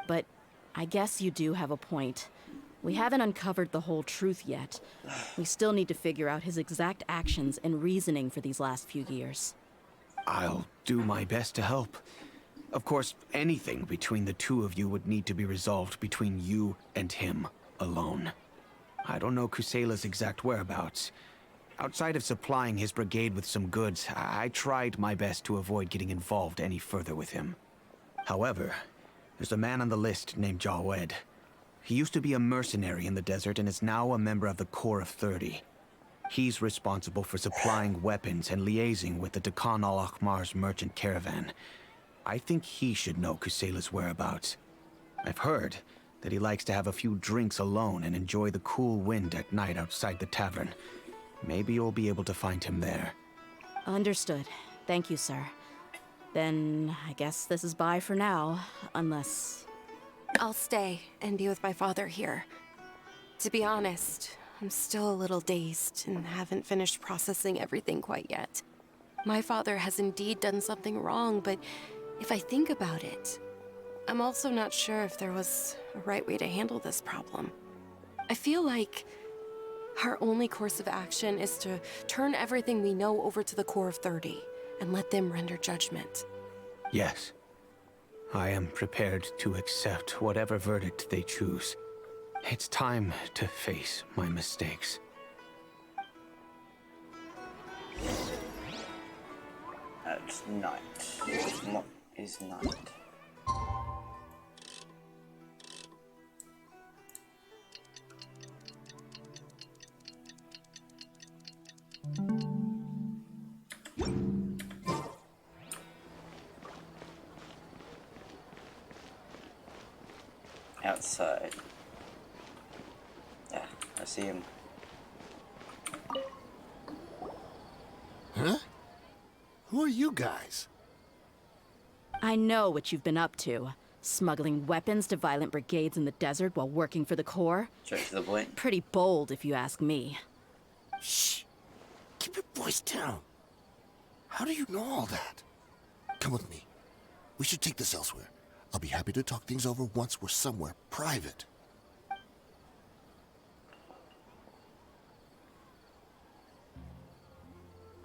But I guess you do have a point. We haven't uncovered the whole truth yet. We still need to figure out his exact actions and reasoning for these last few years. I'll do my best to help. Of course, anything between the two of you would need to be resolved between you and him alone. I don't know Kusela's exact whereabouts. Outside of supplying his brigade with some goods, I tried my best to avoid getting involved any further with him. However, there's a man on the list named Jawed. He used to be a mercenary in the desert and is now a member of the Corps of 30. He's responsible for supplying weapons and liaising with the Dekhan al-Akhmar's merchant caravan. I think he should know Kusela's whereabouts. I've heard that he likes to have a few drinks alone and enjoy the cool wind at night outside the tavern. Maybe you'll be able to find him there. Understood. Thank you, sir. Then I guess this is bye for now, unless... I'll stay and be with my father here. To be honest, I'm still a little dazed and haven't finished processing everything quite yet. My father has indeed done something wrong, but if I think about it, I'm also not sure if there was a right way to handle this problem. I feel like our only course of action is to turn everything we know over to the Core of 30 and let them render judgment. Yes. I am prepared to accept whatever verdict they choose. It's time to face my mistakes. That's night. What is night? Outside. Yeah, I see him. Huh? Who are you guys? I know what you've been up to. Smuggling weapons to violent brigades in the desert while working for the Corps. Straight to the point. Pretty bold, if you ask me. Shh. Keep your voice down. How do you know all that? Come with me. We should take this elsewhere. I'll be happy to talk things over once we're somewhere private.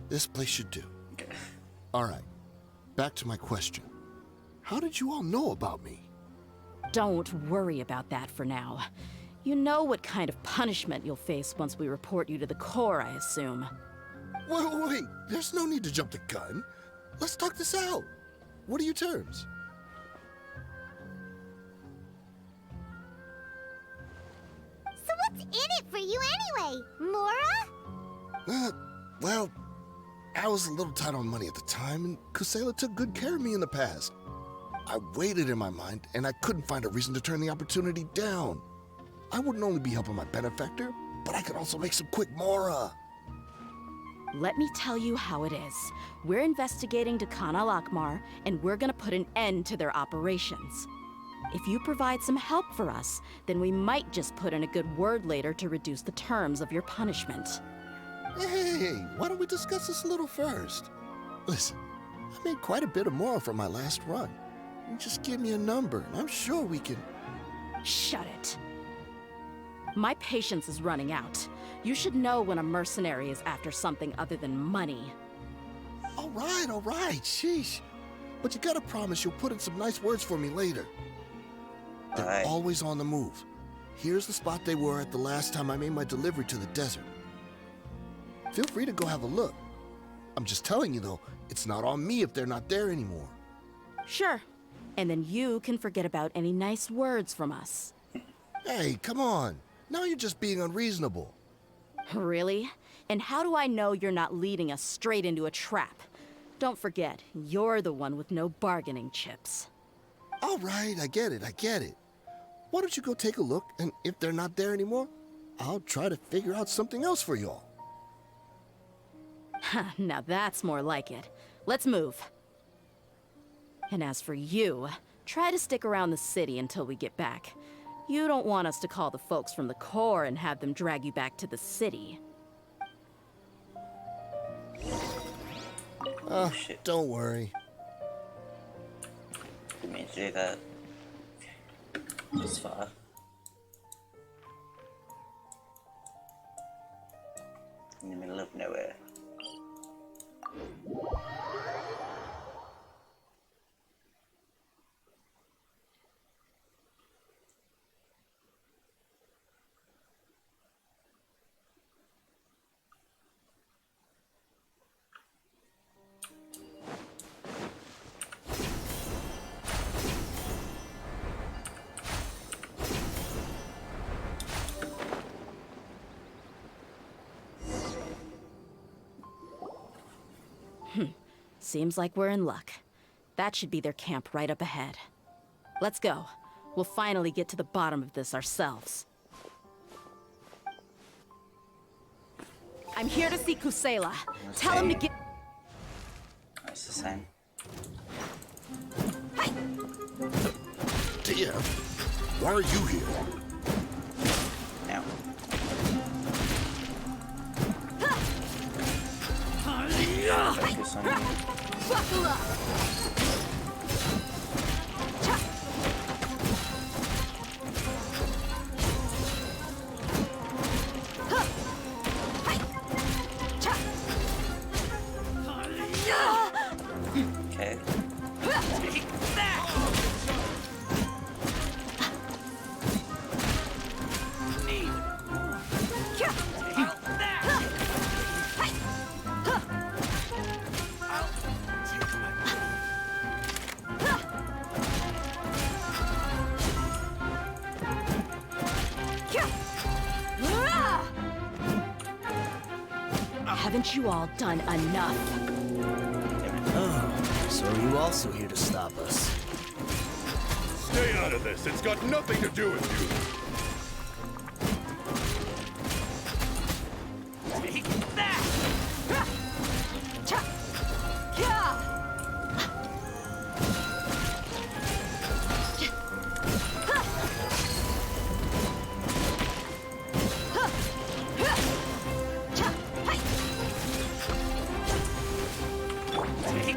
This place should do. All right. Back to my question. How did you all know about me? Don't worry about that for now. You know what kind of punishment you'll face once we report you to the Corps, I assume. Wait. There's no need to jump the gun. Let's talk this out. What are your terms? So what's in it for you anyway, Mora? Well, I was a little tight on money at the time, and Kusela took good care of me in the past. I weighed it in my mind, and I couldn't find a reason to turn the opportunity down. I wouldn't only be helping my benefactor, but I could also make some quick Mora. Let me tell you how it is. We're investigating Khan al-Akmar, and we're gonna put an end to their operations. If you provide some help for us, then we might just put in a good word later to reduce the terms of your punishment. Hey, why don't we discuss this a little first? Listen, I made quite a bit of Mora from my last run. You just give me a number, and I'm sure we can... Shut it. My patience is running out. You should know when a mercenary is after something other than money. All right, sheesh. But you gotta promise you'll put in some nice words for me later. They're Alright. always on the move. Here's the spot they were at the last time I made my delivery to the desert. Feel free to go have a look. I'm just telling you though, it's not on me if they're not there anymore. Sure. And then you can forget about any nice words from us. Hey, come on. Now you're just being unreasonable. Really? And how do I know you're not leading us straight into a trap? Don't forget, you're the one with no bargaining chips. All right, I get it. Why don't you go take a look, and if they're not there anymore, I'll try to figure out something else for y'all. Now that's more like it. Let's move. And as for you, try to stick around the city until we get back. You don't want us to call the folks from the Corps and have them drag you back to the city. Oh, Shit. don't worry. Didn't mean to do that. This far. In the middle of nowhere. Seems like we're in luck. That should be their camp right up ahead. Let's go. We'll finally get to the bottom of this ourselves. I'm here to see Kusela. Tell him to get... That's the same. Dehya, why are you here? Now. focus on you. Buckle up! Okay. Haven't you all done enough? Oh, so are you also here to stop us? Stay out of this. It's got nothing to do with you.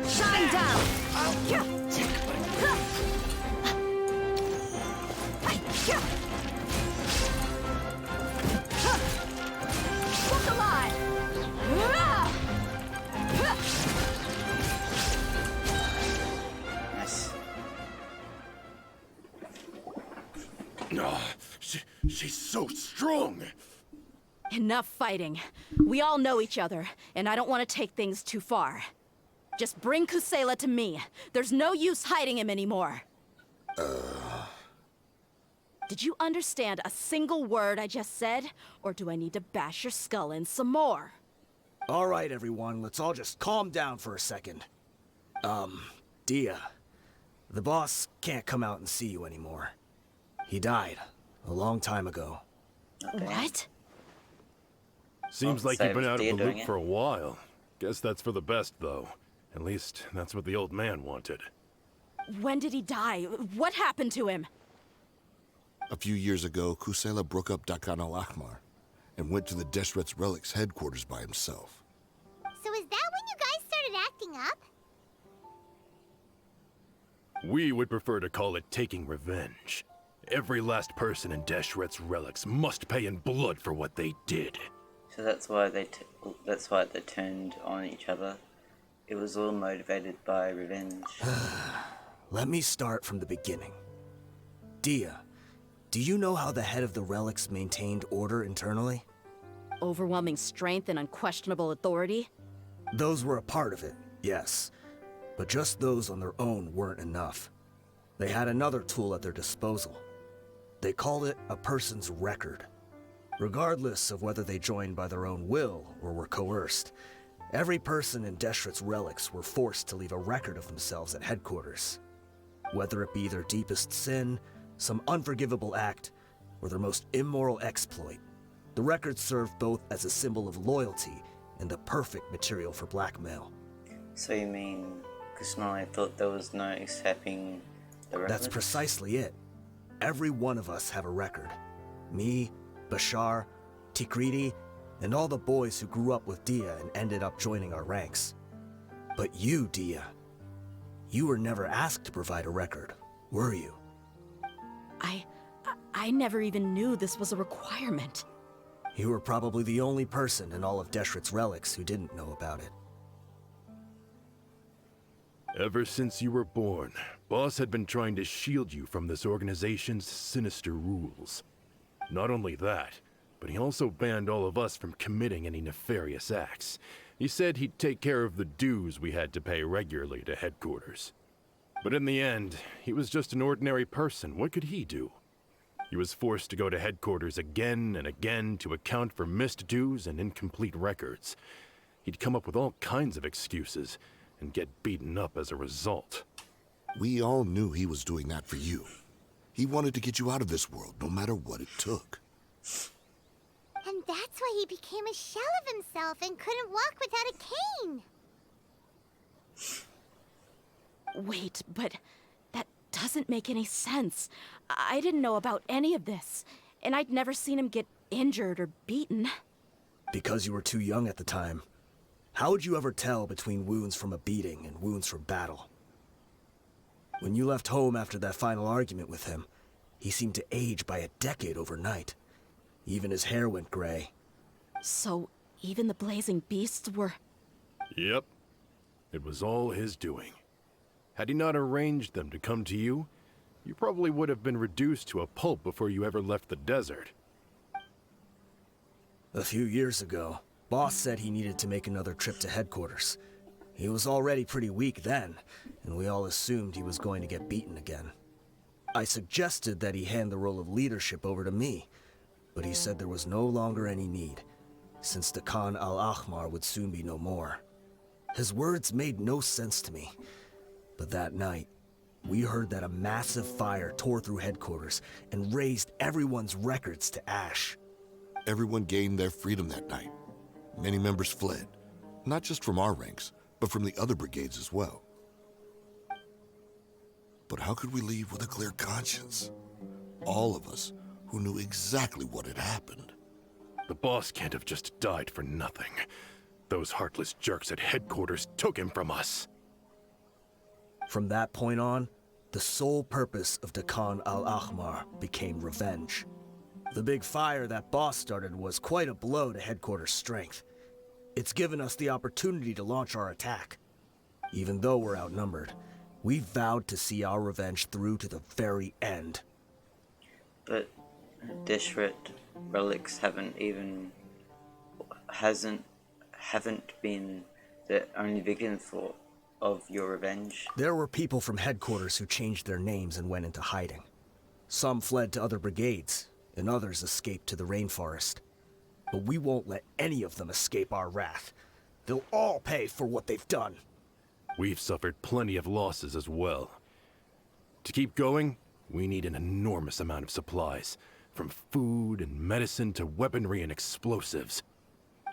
Shine down! Look alive! Nice. She's so strong. Enough fighting. We all know each other, and I don't want to take things too far. Just bring Kusela to me. There's no use hiding him anymore. Did you understand a single word I just said? Or do I need to bash your skull in some more? All right, everyone, let's all just calm down for a second. Dehya, the boss can't come out and see you anymore. He died a long time ago. What? Seems like so you've been out of Dehya the doing loop it? for a while. Guess that's for the best, though. At least, that's what the old man wanted. When did he die? What happened to him? A few years ago, Kusela broke up Dakan al-Ahmar and went to the Deshret's Relics headquarters by himself. So is that when you guys started acting up? We would prefer to call it taking revenge. Every last person in Deshret's Relics must pay in blood for what they did. So that's why they turned on each other. It was all motivated by revenge. Let me start from the beginning. Dehya, do you know how the head of the Relics maintained order internally? Overwhelming strength and unquestionable authority? Those were a part of it, yes. But just those on their own weren't enough. They had another tool at their disposal. They called it a person's record. Regardless of whether they joined by their own will or were coerced, every person in Deshret's Relics were forced to leave a record of themselves at headquarters. Whether it be their deepest sin, some unforgivable act, or their most immoral exploit, the record served both as a symbol of loyalty and the perfect material for blackmail. So you mean Kusanali thought there was no accepting the record? That's precisely it. Every one of us have a record. Me, Bashar, Tikriti, and all the boys who grew up with Dehya and ended up joining our ranks. But you, Dehya, you were never asked to provide a record, were you? I never even knew this was a requirement. You were probably the only person in all of Deshret's Relics who didn't know about it. Ever since you were born, Boss had been trying to shield you from this organization's sinister rules. Not only that, but he also banned all of us from committing any nefarious acts. He said he'd take care of the dues we had to pay regularly to headquarters. But in the end, he was just an ordinary person. What could he do? He was forced to go to headquarters again and again to account for missed dues and incomplete records. He'd come up with all kinds of excuses and get beaten up as a result. We all knew he was doing that for you. He wanted to get you out of this world, no matter what it took. And that's why he became a shell of himself and couldn't walk without a cane. Wait, but that doesn't make any sense. I didn't know about any of this, and I'd never seen him get injured or beaten. Because you were too young at the time. How would you ever tell between wounds from a beating and wounds from battle? When you left home after that final argument with him, he seemed to age by a decade overnight. Even his hair went gray. So, even the blazing beasts were... Yep. It was all his doing. Had he not arranged them to come to you, you probably would have been reduced to a pulp before you ever left the desert. A few years ago, Boss said he needed to make another trip to headquarters. He was already pretty weak then, and we all assumed he was going to get beaten again. I suggested that he hand the role of leadership over to me, but he said there was no longer any need, since the Khan al-Ahmar would soon be no more. His words made no sense to me, but that night, we heard that a massive fire tore through headquarters and razed everyone's records to ash. Everyone gained their freedom that night. Many members fled, not just from our ranks, but from the other brigades as well. But how could we leave with a clear conscience? All of us who knew exactly what had happened. The boss can't have just died for nothing. Those heartless jerks at headquarters took him from us. From that point on, the sole purpose of the Khan al-Ahmar became revenge. The big fire that Boss started was quite a blow to headquarters' strength. It's given us the opportunity to launch our attack. Even though we're outnumbered, we vowed to see our revenge through to the very end. But Deshret relics haven't been the only victims of your revenge. There were people from headquarters who changed their names and went into hiding. Some fled to other brigades, and others escaped to the rainforest. But we won't let any of them escape our wrath. They'll all pay for what they've done. We've suffered plenty of losses as well. To keep going, we need an enormous amount of supplies, from food and medicine to weaponry and explosives.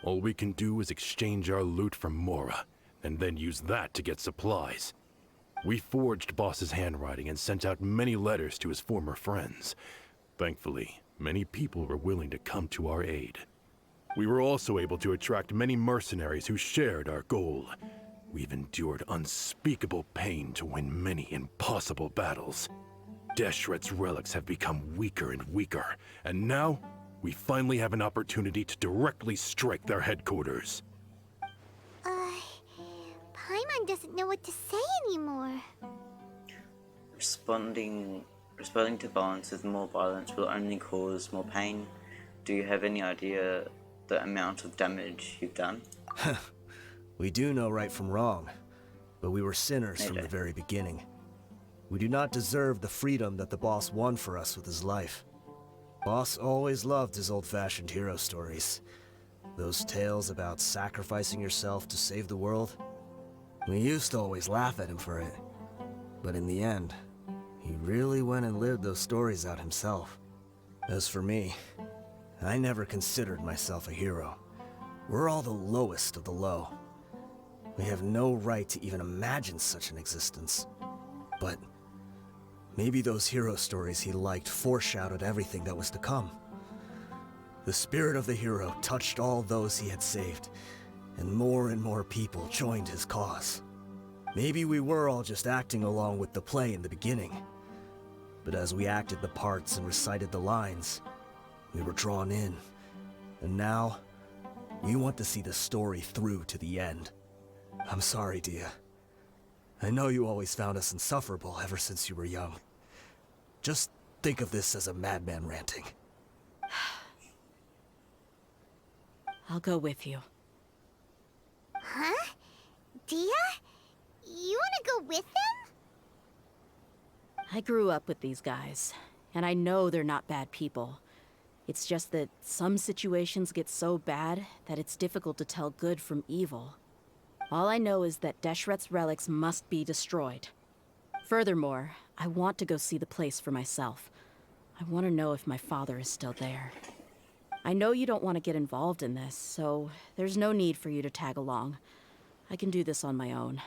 All we can do is exchange our loot from Mora, and then use that to get supplies. We forged Boss's handwriting and sent out many letters to his former friends. Thankfully, many people were willing to come to our aid. We were also able to attract many mercenaries who shared our goal. We've endured unspeakable pain to win many impossible battles. Deshret's relics have become weaker and weaker, and now we finally have an opportunity to directly strike their headquarters. Paimon doesn't know what to say anymore. Responding to violence with more violence will only cause more pain. Do you have any idea the amount of damage you've done? We do know right from wrong, but we were sinners from the very beginning. We do not deserve the freedom that the boss won for us with his life. Boss always loved his old-fashioned hero stories. Those tales about sacrificing yourself to save the world. We used to always laugh at him for it. But in the end, he really went and lived those stories out himself. As for me, I never considered myself a hero. We're all the lowest of the low. We have no right to even imagine such an existence. But maybe those hero stories he liked foreshadowed everything that was to come. The spirit of the hero touched all those he had saved, and more people joined his cause. Maybe we were all just acting along with the play in the beginning. But as we acted the parts and recited the lines, we were drawn in. And now, we want to see the story through to the end. I'm sorry, Dehya. I know you always found us insufferable ever since you were young. Just think of this as a madman ranting. I'll go with you. Huh? Dehya? You wanna go with them? I grew up with these guys, and I know they're not bad people. It's just that some situations get so bad that it's difficult to tell good from evil. All I know is that Deshret's relics must be destroyed. Furthermore, I want to go see the place for myself. I want to know if my father is still there. I know you don't want to get involved in this, so there's no need for you to tag along. I can do this on my own.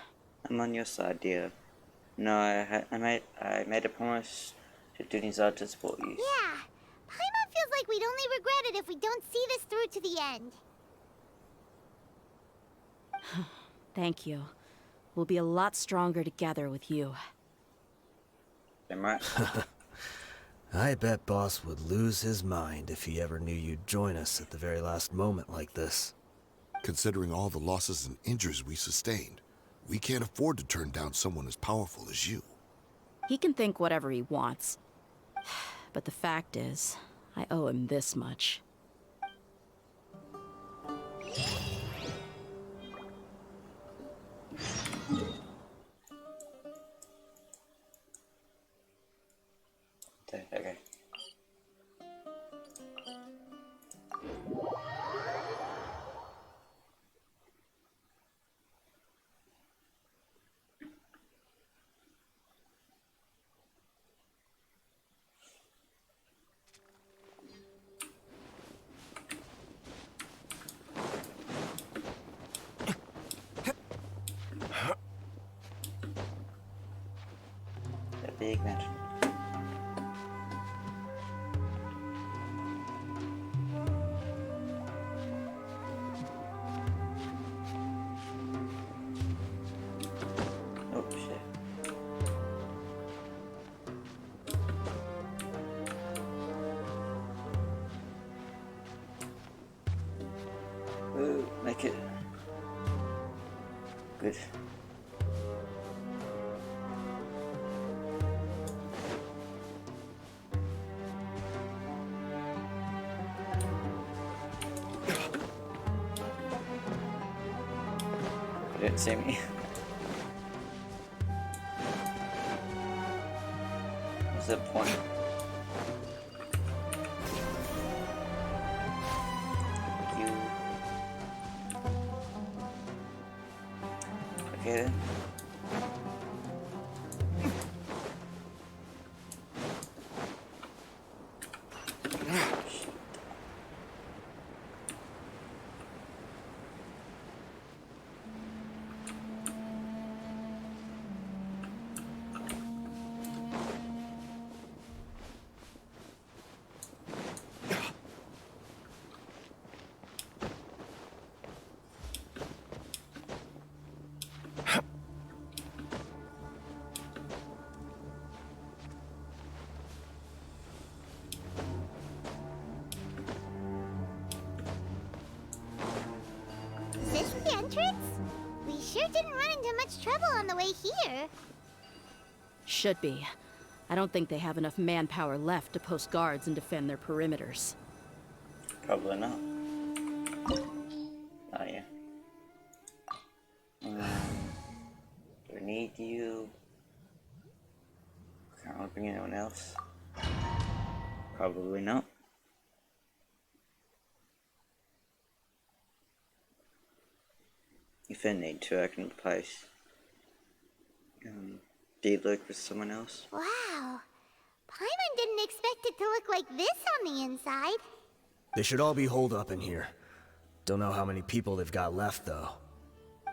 I'm on your side, dear. No, I made a promise to Dunizar to support you. Yeah. Paimon feels like we'd only regret it if we don't see this through to the end. Thank you. We'll be a lot stronger together with you. Am I? I bet Boss would lose his mind if he ever knew you'd join us at the very last moment like this. Considering all the losses and injuries we sustained, we can't afford to turn down someone as powerful as you. He can think whatever he wants. But the fact is, I owe him this much. Okay. The big mansion. Oh shit. Ooh, make it good. They didn't see me. What's the point? Thank you. Okay then. Is this the entrance? We sure didn't run into much trouble on the way here. Should be. I don't think they have enough manpower left to post guards and defend their perimeters. Probably not. Oh yeah. Do we need you? Can't really bring anyone else. Probably not. If I need to, I can replace D-Luke with someone else. Wow. Paimon didn't expect it to look like this on the inside. They should all be holed up in here. Don't know how many people they've got left, though.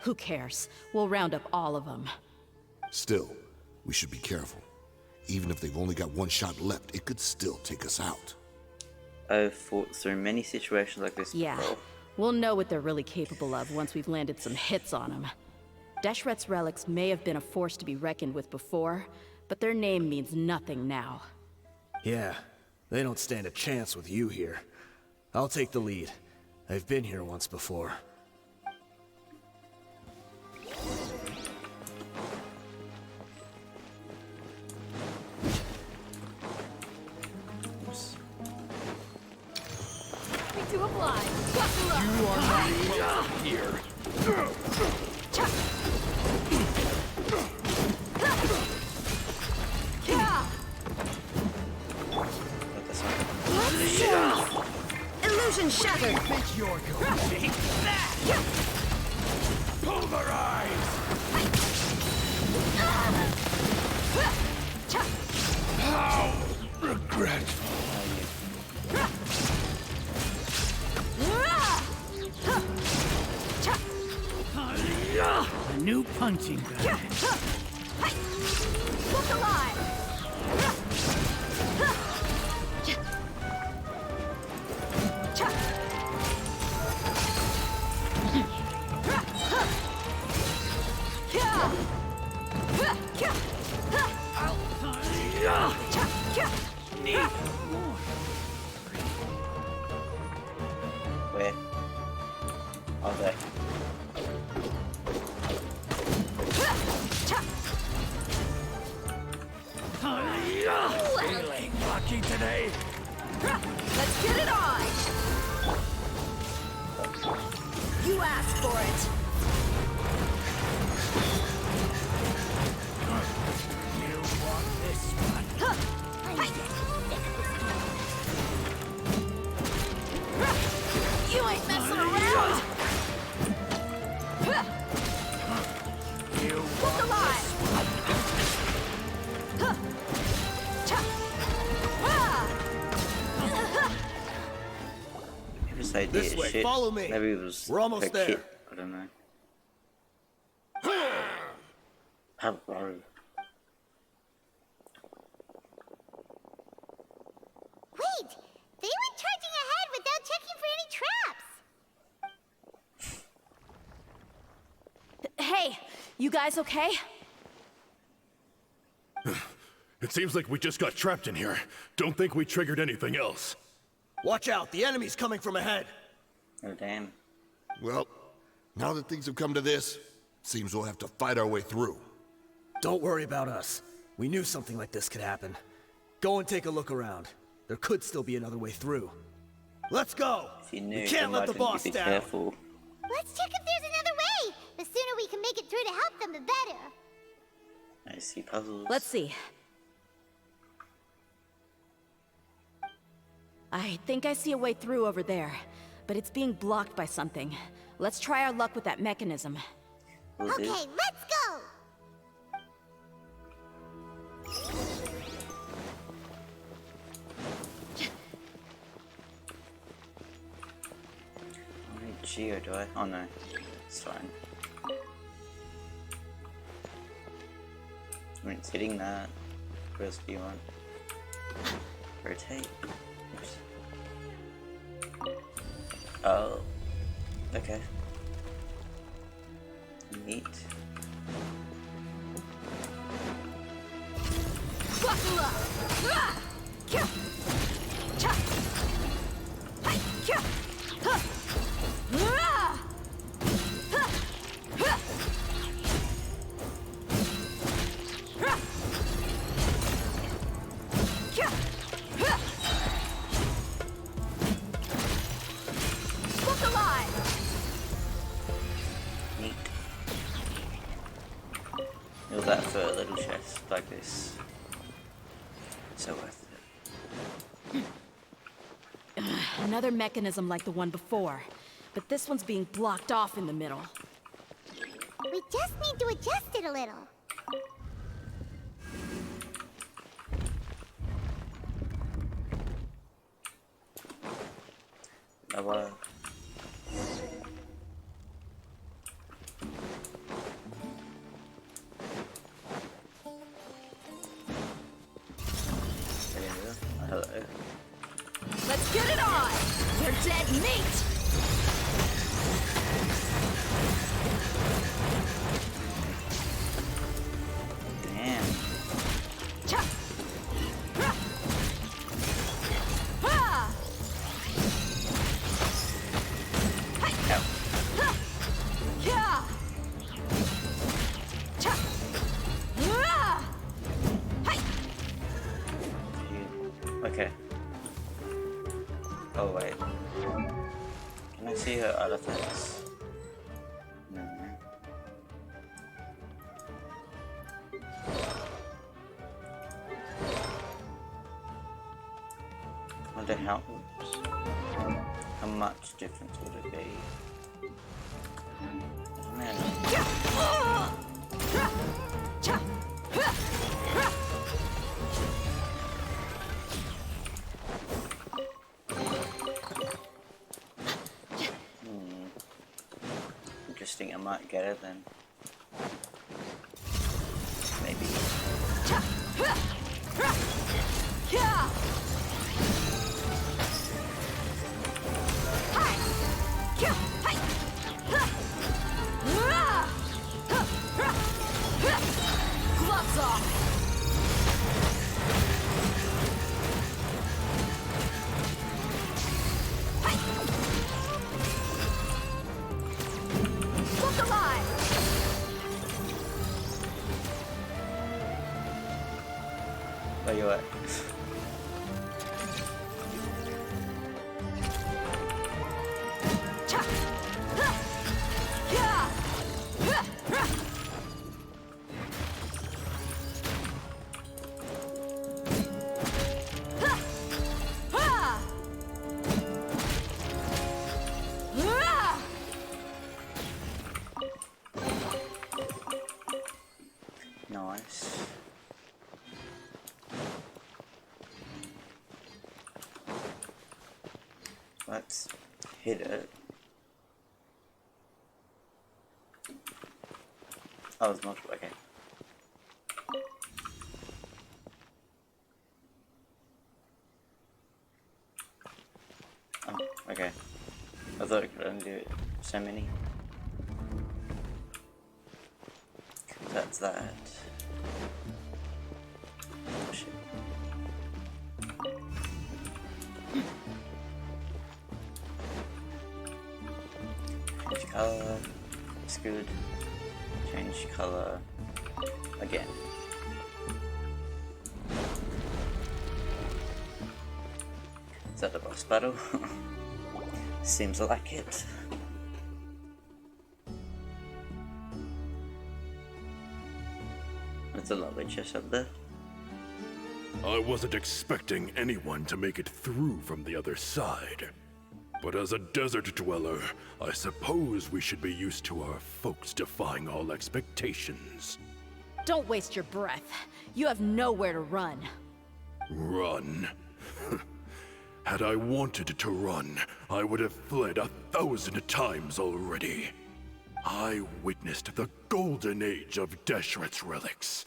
Who cares? We'll round up all of them. Still, we should be careful. Even if they've only got one shot left, it could still take us out. I've fought through many situations like this Yeah. before. We'll know what they're really capable of once we've landed some hits on them. Deshret's relics may have been a force to be reckoned with before, but their name means nothing now. Yeah, they don't stand a chance with you here. I'll take the lead. I've been here once before. To a blind. Buckle up. You are not welcome here. Let this one. Illusion shattered! Think you're going to take that? Pulverize! How regretful. A new punching bag. Look alive! Where? Oh, there. Feeling lucky today? Let's get it on! You asked for it! You want this one? You ain't messing around! You Look alive! This idea This is way, shit. follow me. Maybe it was We're almost like there. shit. I don't know. Wait! They went charging ahead without checking for any traps! Hey, you guys okay? It seems like we just got trapped in here. Don't think we triggered anything else. Watch out, the enemy's coming from ahead. Oh damn. Well, now that things have come to this, seems we'll have to fight our way through. Don't worry about us. We knew something like this could happen. Go and take a look around. There could still be another way through. Let's go! If you knew, We can't let the then why boss didn't you be down. careful? Let's check if there's another way! The sooner we can make it through to help them, the better. I see puzzles. Let's see. I think I see a way through over there, but it's being blocked by something. Let's try our luck with that mechanism. Will Okay, do. let's go! I need Geo, do I? Oh no. It's fine. I mean, it's hitting that. What else do you want? Rotate. Oops. Oh. Okay. Neat. Buckle up! Ah! Kya! Cha! Hi! Kya! Huh! Ah! Huh! Huh! Huh! Kya! Huh! Look alive! Neat. All that for a little chest like this. So worth it. Another mechanism like the one before, but this one's being blocked off in the middle. We just need to adjust it a little. Well, hello. Let's get it on! You're dead meat! Damn. Cha! Ha! Ha! Hi! Ow. Ha! Yeah! Cha! Ah! Hi! Okay. Oh wait. Can I see her artifacts? No. Wonder how. Oops. How much difference would it be? Man. Cha! Ah! Ha! Cha! Ha! Ha! Interesting. I might get it then. Maybe. Cha! Ha! Ha! Yeah! Hi! Kya! Hi! Ha! Ah! Ha! Ha! Ha! Gloves off! Hi! you at? Nice. Let's hit it. Oh, it's multiple, okay. Oh, okay. I thought I could only do it so many. That's that. Oh, shit. Change color. It's good. Change color again. Is that the boss battle? Seems like it. There's a lovely chest up there. I wasn't expecting anyone to make it through from the other side. But as a desert dweller, I suppose we should be used to our folks defying all expectations. Don't waste your breath. You have nowhere to run. Run? Had I wanted to run, I would have fled 1,000 times already. I witnessed the golden age of Deshret's relics.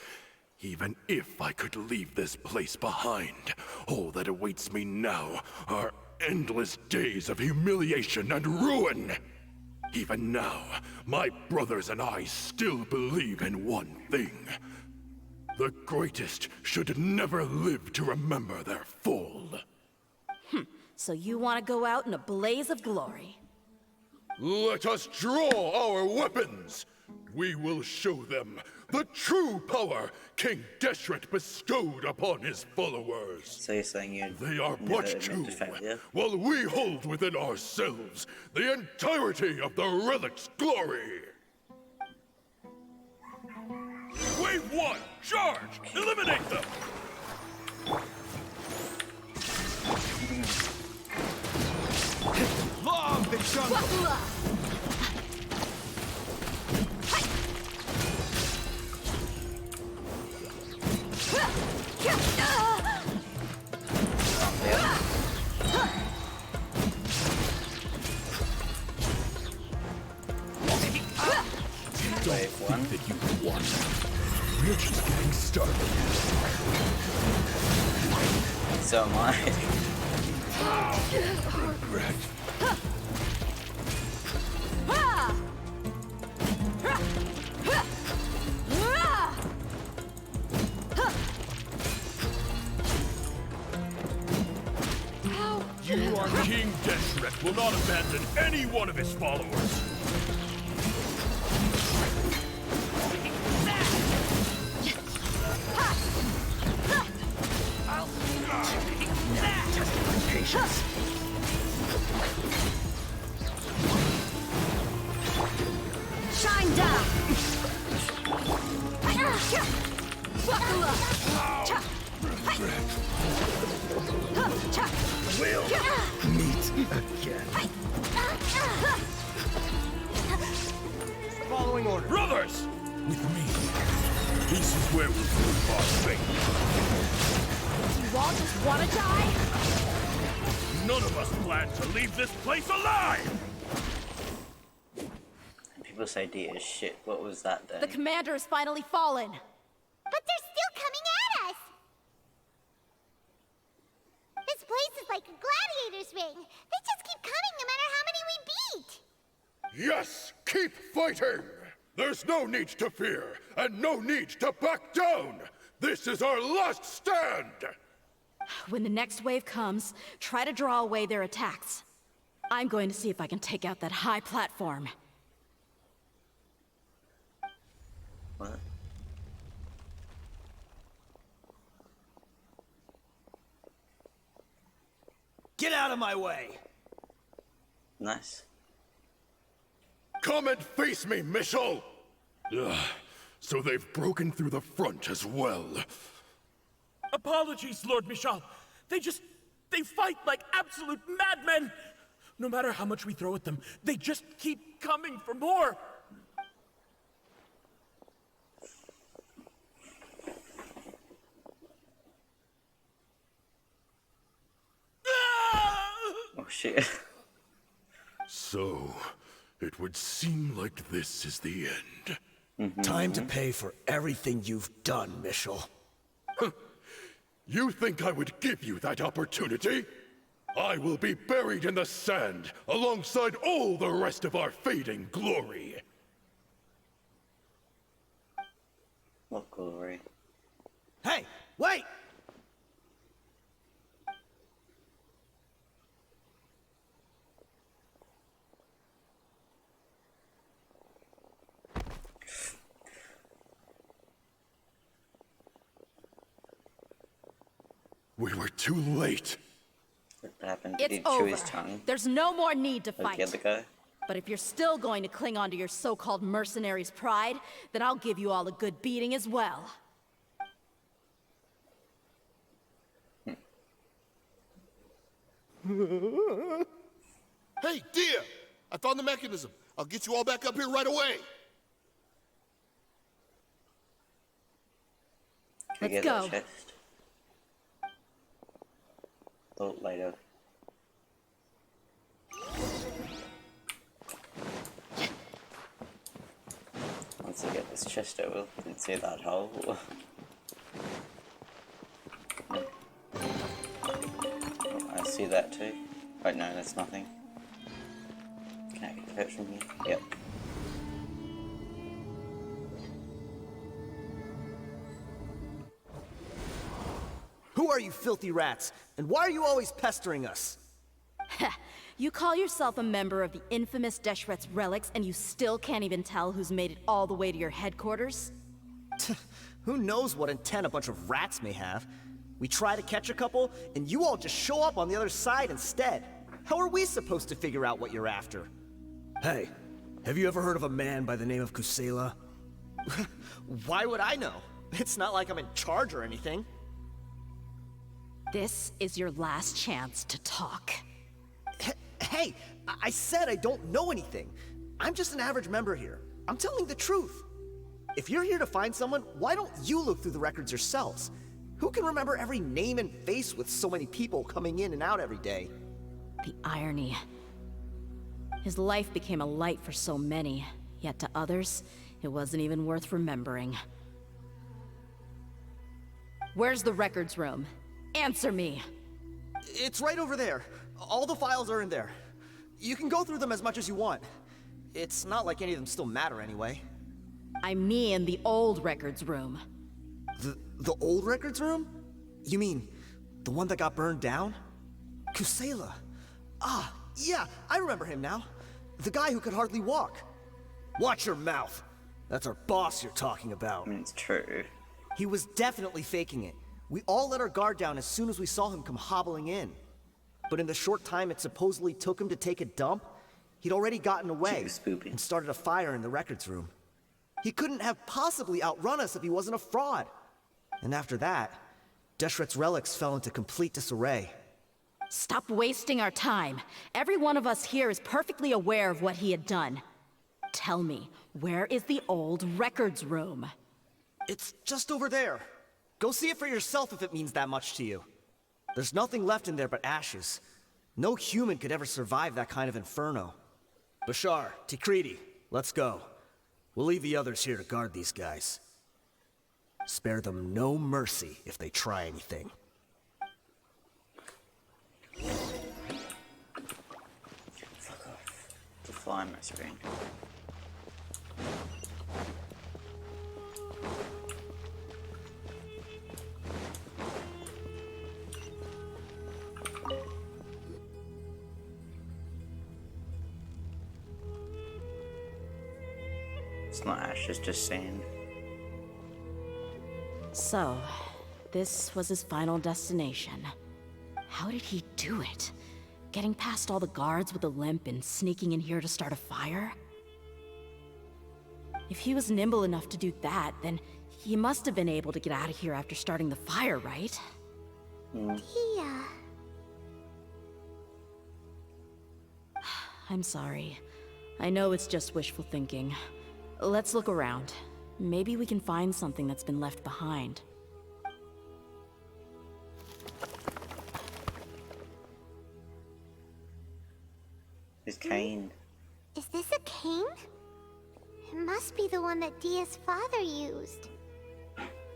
Even if I could leave this place behind, all that awaits me now are endless days of humiliation and ruin. Even now, my brothers and I still believe in one thing. The greatest should never live to remember their fall. So you want to go out in a blaze of glory? Let us draw our weapons! We will show them the true power King Deshret bestowed upon his followers. So you're saying you They are never but admit two, defect, yeah? while we hold within ourselves the entirety of the relic's glory. Wave 1, charge! Eliminate them! Long the jungle! Wave one. That you can watch. We're just getting started. So am I. Regret. You are King Deshret will not abandon any one of his followers. Patience. Shine down! Buckle up! We'll meet again. Following order. Brothers! With me. This is where we prove our fate. You all just want to die? None of us plan to leave this place alive! People say D is shit. What was that then? The commander has finally fallen. But they're still coming at us! This place is like a gladiator's ring. They just keep coming no matter how many we beat. Yes! Keep fighting! There's no need to fear, and no need to back down! This is our last stand! When the next wave comes, try to draw away their attacks. I'm going to see if I can take out that high platform. What? Get out of my way! Nice. Come and face me, Michel! Ugh, so they've broken through the front as well. Apologies, Lord Michal. They fight like absolute madmen. No matter how much we throw at them, they just keep coming for more. Oh shit. So, it would seem like this is the end. Time to pay for everything you've done, Michel. You think I would give you that opportunity? I will be buried in the sand alongside all the rest of our fading glory. What glory? Hey, wait! We were too late. What happened? Did he It's chew over. his tongue? There's no more need to Like the other fight. guy? But if you're still going to cling on to your so-called mercenary's pride, then I'll give you all a good beating as well. Hey, Dehya! I found the mechanism. I'll get you all back up here right away. Can I Let's get go. that chest? Oh, later. Once I get this chest over, I can see that hole. Oh, I see that too. Wait, no, that's nothing. Can I get that from here? Yep. Who are you filthy rats? And why are you always pestering us? You call yourself a member of the infamous Deshret's relics, and you still can't even tell who's made it all the way to your headquarters? Who knows what intent a bunch of rats may have? We try to catch a couple, and you all just show up on the other side instead. How are we supposed to figure out what you're after? Hey, have you ever heard of a man by the name of Kusela? Why would I know? It's not like I'm in charge or anything. This is your last chance to talk. Hey, I said I don't know anything. I'm just an average member here. I'm telling the truth. If you're here to find someone, why don't you look through the records yourselves? Who can remember every name and face with so many people coming in and out every day? The irony. His life became a light for so many, yet to others, it wasn't even worth remembering. Where's the records room? Answer me! It's right over there. All the files are in there. You can go through them as much as you want. It's not like any of them still matter anyway. I mean the old records room. The old records room? You mean the one that got burned down? Kusela. Ah, yeah, I remember him now. The guy who could hardly walk. Watch your mouth. That's our boss you're talking about. I mean, it's true. He was definitely faking it. We all let our guard down as soon as we saw him come hobbling in. But in the short time it supposedly took him to take a dump, he'd already gotten away and started a fire in the records room. He couldn't have possibly outrun us if he wasn't a fraud. And after that, Deshret's relics fell into complete disarray. Stop wasting our time. Every one of us here is perfectly aware of what he had done. Tell me, where is the old records room? It's just over there. Go see it for yourself if it means that much to you. There's nothing left in there but ashes. No human could ever survive that kind of inferno. Bashar, Tikriti, let's go. We'll leave the others here to guard these guys. Spare them no mercy if they try anything. Fuck off. The fly on my screen. It's not ash, it's just sand. So, this was his final destination. How did he do it? getting past all the guards with a limp and sneaking in here to start a fire? If he was nimble enough to do that, then he must have been able to get out of here after starting the fire, right? Dehya. I'm sorry. I know it's just wishful thinking. Let's look around. Maybe we can find something that's been left behind. His cane. Is this a cane? It must be the one that Dehya's father used.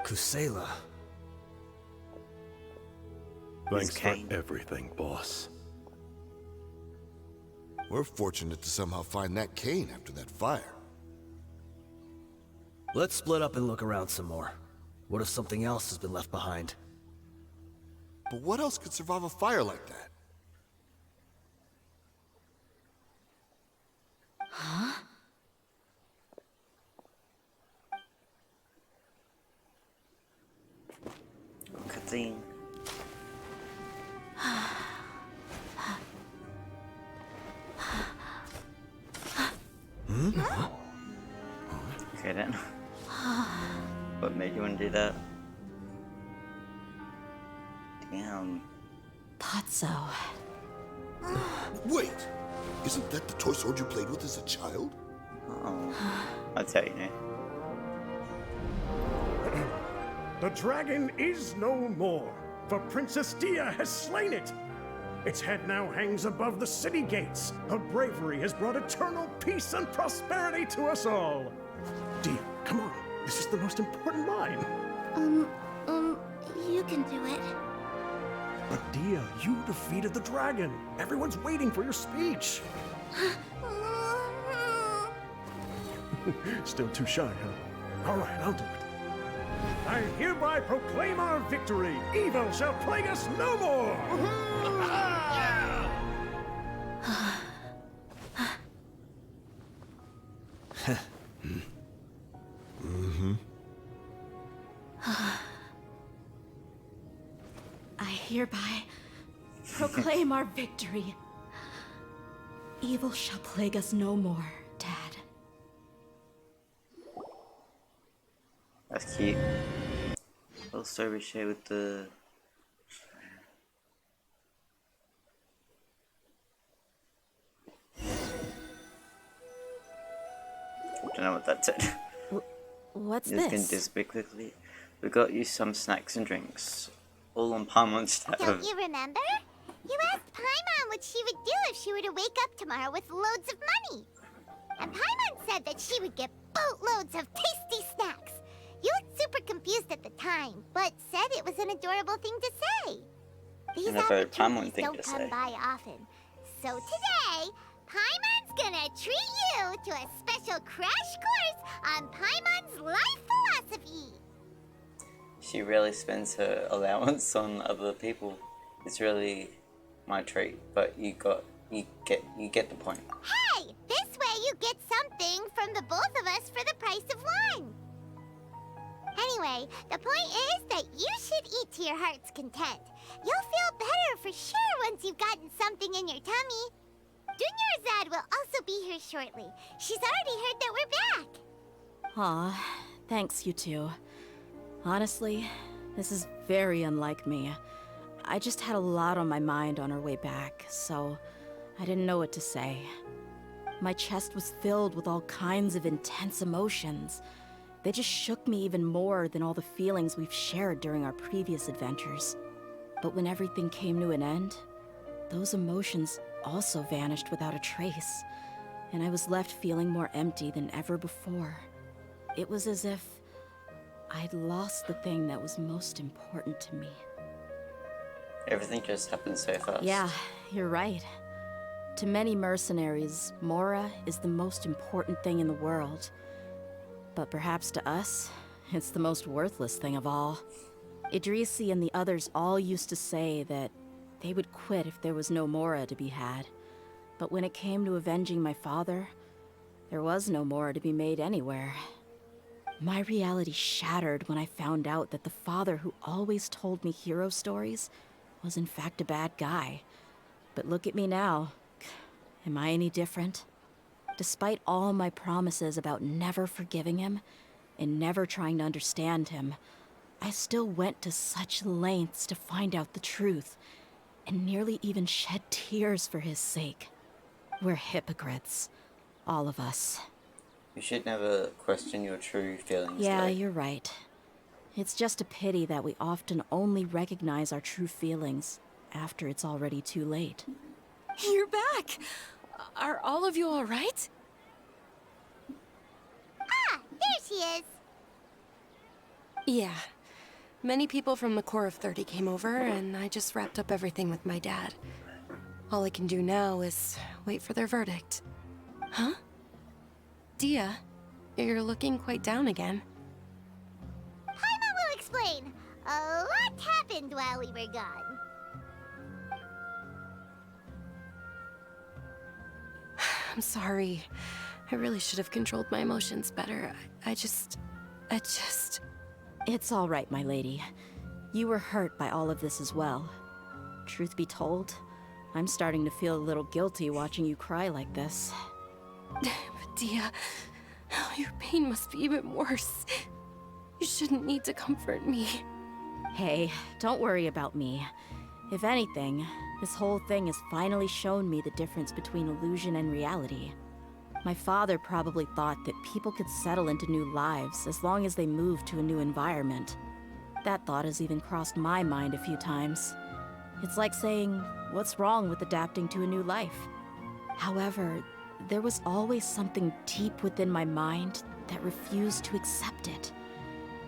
Kusela. Thanks for cane. everything, boss. We're fortunate to somehow find that cane after that fire. Let's split up and look around some more. What if something else has been left behind? But what else could survive a fire like that? Cutscene. Okay then. What made you want to do that? Damn. Thought so. Wait! Isn't that the toy sword you played with as a child? Oh. I'll tell you now. The dragon is no more, for Princess Dehya has slain it. Its head now hangs above the city gates. Her bravery has brought eternal peace and prosperity to us all. Dehya, come on. This is the most important line. You can do it. But Dehya, you defeated the dragon. Everyone's waiting for your speech. Still too shy, huh? All right, I'll do it. I hereby proclaim our victory. Evil shall plague us no more. I hereby proclaim our victory. Evil shall plague us no more, Dad. That's cute. Also Ricochet with the... Don't know what that said. What's Just gonna this? do this bit quickly. We got you some snacks and drinks. All on Paimon's tab. Don't you remember? You asked Paimon what she would do if she were to wake up tomorrow with loads of money. And Paimon said that she would get boatloads of tasty snacks. You looked super confused at the time, but said it was an adorable thing to say. These And a very Paimon opportunities thing don't to come say. by often. So today, Paimon's gonna treat you to a special crash course on Paimon's life philosophy. She really spends her allowance on other people. It's really my treat, but you get the point. Hey, this way you get something from the both of us for the price of one. Anyway, the point is that you should eat to your heart's content. You'll feel better for sure once you've gotten something in your tummy. Dunyarzad will also be here shortly. She's already heard that we're back. Aw, thanks, you two. Honestly, this is very unlike me. I just had a lot on my mind on our way back, so I didn't know what to say. My chest was filled with all kinds of intense emotions. They just shook me even more than all the feelings we've shared during our previous adventures. But when everything came to an end, those emotions also vanished without a trace, and I was left feeling more empty than ever before. It was as if I'd lost the thing that was most important to me. Everything just happened so fast. Yeah, you're right. To many mercenaries, Mora is the most important thing in the world. But perhaps to us, it's the most worthless thing of all. Idrisi and the others all used to say that they would quit if there was no Mora to be had. But when it came to avenging my father, there was no Mora to be made anywhere. My reality shattered when I found out that the father who always told me hero stories was in fact a bad guy. But look at me now. Am I any different? Despite all my promises about never forgiving him and never trying to understand him, I still went to such lengths to find out the truth, and nearly even shed tears for his sake. We're hypocrites. All of us. You should never question your true feelings. Yeah, though. you're right. It's just a pity that we often only recognize our true feelings after it's already too late. You're back! Are all of you all right? Ah, there she is. Yeah. Many people from the Corps of 30 came over, and I just wrapped up everything with my dad. All I can do now is wait for their verdict. Huh? Dehya, you're looking quite down again. Paimon will explain. A lot happened while we were gone. I'm sorry. I really should have controlled my emotions better. I just... It's all right, my lady. You were hurt by all of this as well. Truth be told, I'm starting to feel a little guilty watching you cry like this. But Dehya, your pain must be even worse. You shouldn't need to comfort me. Hey, don't worry about me. If anything, this whole thing has finally shown me the difference between illusion and reality. My father probably thought that people could settle into new lives as long as they moved to a new environment. That thought has even crossed my mind a few times. It's like saying, what's wrong with adapting to a new life? However, there was always something deep within my mind that refused to accept it.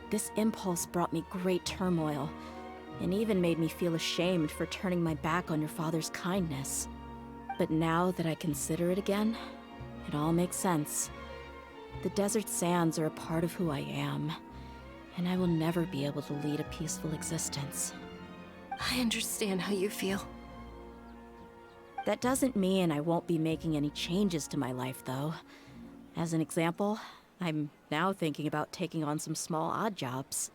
This impulse brought me great turmoil, and even made me feel ashamed for turning my back on your father's kindness. But now that I consider it again, it all makes sense. The desert sands are a part of who I am, and I will never be able to lead a peaceful existence. I understand how you feel. That doesn't mean I won't be making any changes to my life, though. As an example, I'm now thinking about taking on some small odd jobs.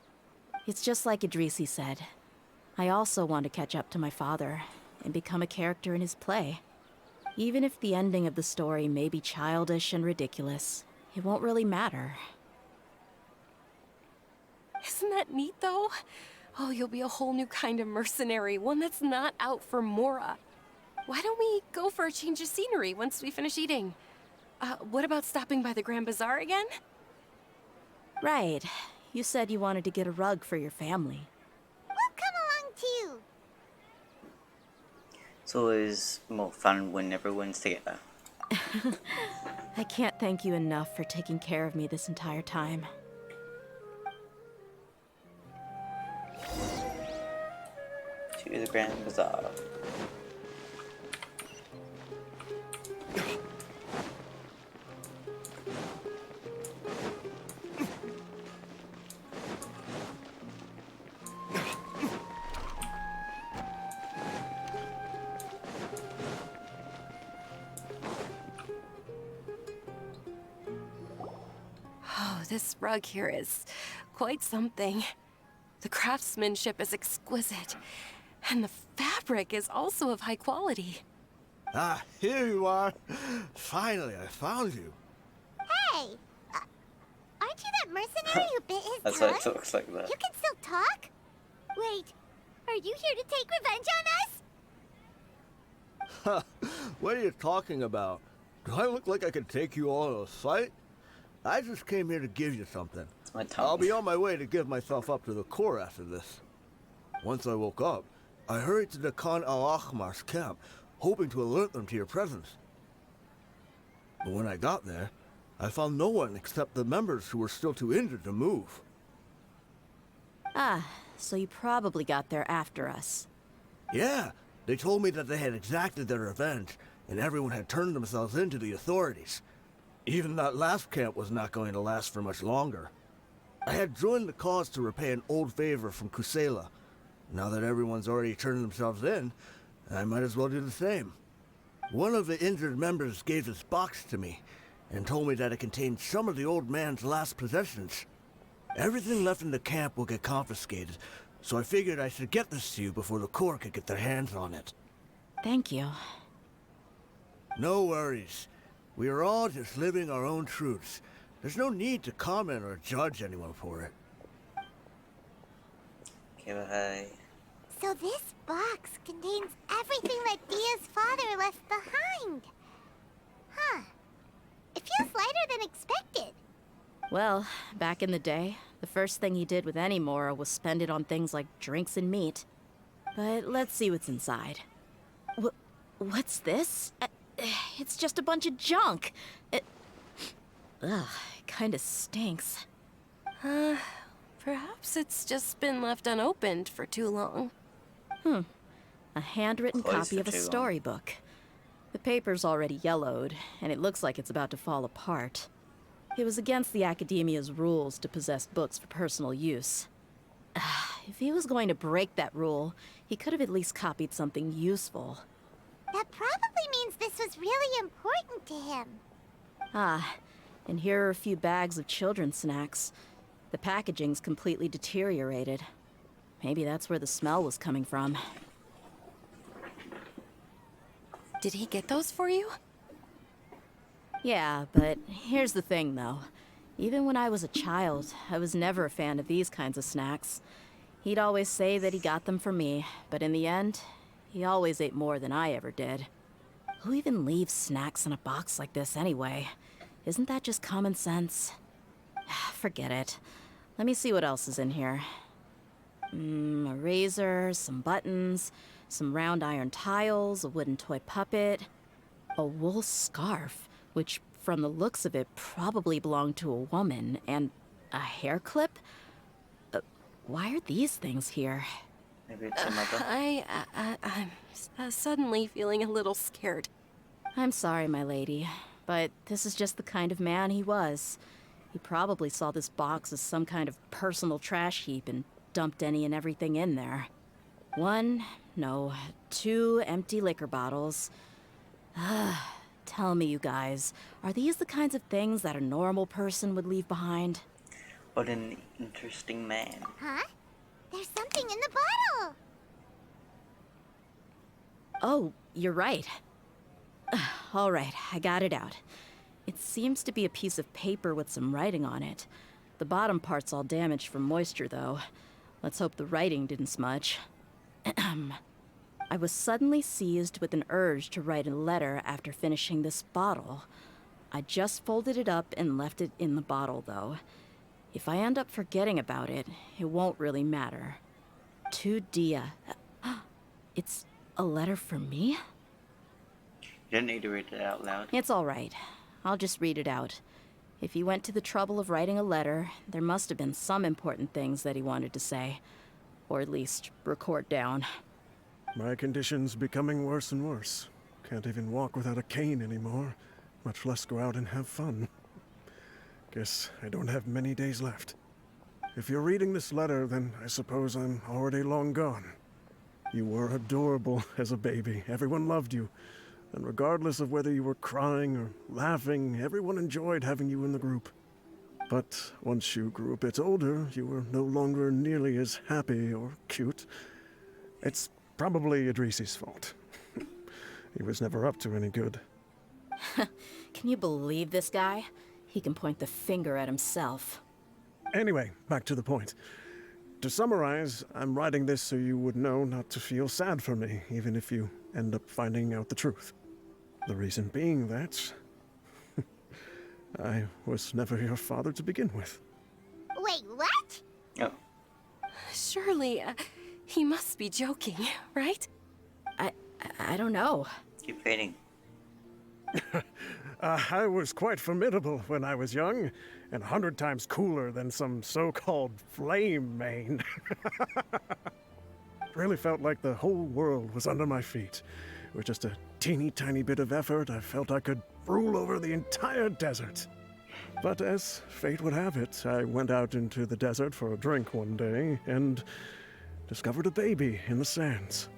It's just like Idrisi said. I also want to catch up to my father and become a character in his play. Even if the ending of the story may be childish and ridiculous, it won't really matter. Isn't that neat, though? Oh, you'll be a whole new kind of mercenary, one that's not out for Mora. Why don't we go for a change of scenery once we finish eating? What about stopping by the Grand Bazaar again? Right. You said you wanted to get a rug for your family. We'll come along too. It's always more fun when everyone's together. I can't thank you enough for taking care of me this entire time. To the Grand Bazaar. Oh, this rug here is quite something. The craftsmanship is exquisite, and the fabric is also of high quality. Ah, here you are. Finally, I found you. Hey! Aren't you that mercenary who bit his That's tongue? why it talks like that. You can still talk? Wait, are you here to take revenge on us? What are you talking about? Do I look like I could take you all in a fight? I just came here to give you something. It's my tongue. I'll be on my way to give myself up to the Corps after this. Once I woke up, I hurried to the Khan al-Ahmar's camp, hoping to alert them to your presence. But when I got there, I found no one except the members who were still too injured to move. Ah, so you probably got there after us. Yeah, they told me that they had exacted their revenge, and everyone had turned themselves in to the authorities. Even that last camp was not going to last for much longer. I had joined the cause to repay an old favor from Kusela. Now that everyone's already turned themselves in, I might as well do the same. One of the injured members gave this box to me, and told me that it contained some of the old man's last possessions. Everything left in the camp will get confiscated, so I figured I should get this to you before the Corps could get their hands on it. Thank you. No worries. We are all just living our own truths. There's no need to comment or judge anyone for it. Okay, bye. So this box contains everything that Dia's father left behind. Huh. It feels lighter than expected. Well, back in the day, the first thing he did with any Mora was spend it on things like drinks and meat. But let's see what's inside. What's this? It's just a bunch of junk. Ugh, it kinda stinks. Perhaps it's just been left unopened for too long. A handwritten Closed copy for of a too long. storybook. The paper's already yellowed, and it looks like it's about to fall apart. It was against the Academia's rules to possess books for personal use. If he was going to break that rule, he could have at least copied something useful. That probably means this was really important to him. Ah, and here are a few bags of children's snacks. The packaging's completely deteriorated. Maybe that's where the smell was coming from. Did he get those for you? Yeah, but here's the thing, though. Even when I was a child, I was never a fan of these kinds of snacks. He'd always say that he got them for me, but in the end, he always ate more than I ever did. Who even leaves snacks in a box like this anyway? Isn't that just common sense? Forget it. Let me see what else is in here. A razor, some buttons, some round iron tiles, a wooden toy puppet, a wool scarf, which from the looks of it probably belonged to a woman, and a hair clip? Why are these things here? Maybe it's a mother. I'm suddenly feeling a little scared. I'm sorry, my lady, but this is just the kind of man he was. He probably saw this box as some kind of personal trash heap and dumped any and everything in there. 2 empty liquor bottles. Tell me, you guys, are these the kinds of things that a normal person would leave behind? What an interesting man. Huh? There's something in the bottle! Oh, you're right. All right, I got it out. It seems to be a piece of paper with some writing on it. The bottom part's all damaged from moisture, though. Let's hope the writing didn't smudge. I was suddenly seized with an urge to write a letter after finishing this bottle. I just folded it up and left it in the bottle, though. If I end up forgetting about it, it won't really matter. To Dehya. It's a letter for me? You don't need to read it out loud. It's all right. I'll just read it out. If he went to the trouble of writing a letter, there must have been some important things that he wanted to say. Or at least record down. My condition's becoming worse and worse. Can't even walk without a cane anymore, much less go out and have fun. Guess I don't have many days left. If you're reading this letter, then I suppose I'm already long gone. You were adorable as a baby. Everyone loved you. And regardless of whether you were crying or laughing, everyone enjoyed having you in the group. But once you grew a bit older, you were no longer nearly as happy or cute. It's probably Idrisi's fault. He was never up to any good. Can you believe this guy? He can point the finger at himself. Anyway, back to the point. To summarize, I'm writing this so you would know not to feel sad for me, even if you end up finding out the truth. The reason being that I was never your father to begin with. Wait, what? Oh, Surely, he must be joking, right? I don't know. keep reading. I was quite formidable when I was young, and 100 times cooler than some so-called flame main. Really felt like the whole world was under my feet. With just a teeny tiny bit of effort, I felt I could rule over the entire desert. But as fate would have it, I went out into the desert for a drink one day and discovered a baby in the sands.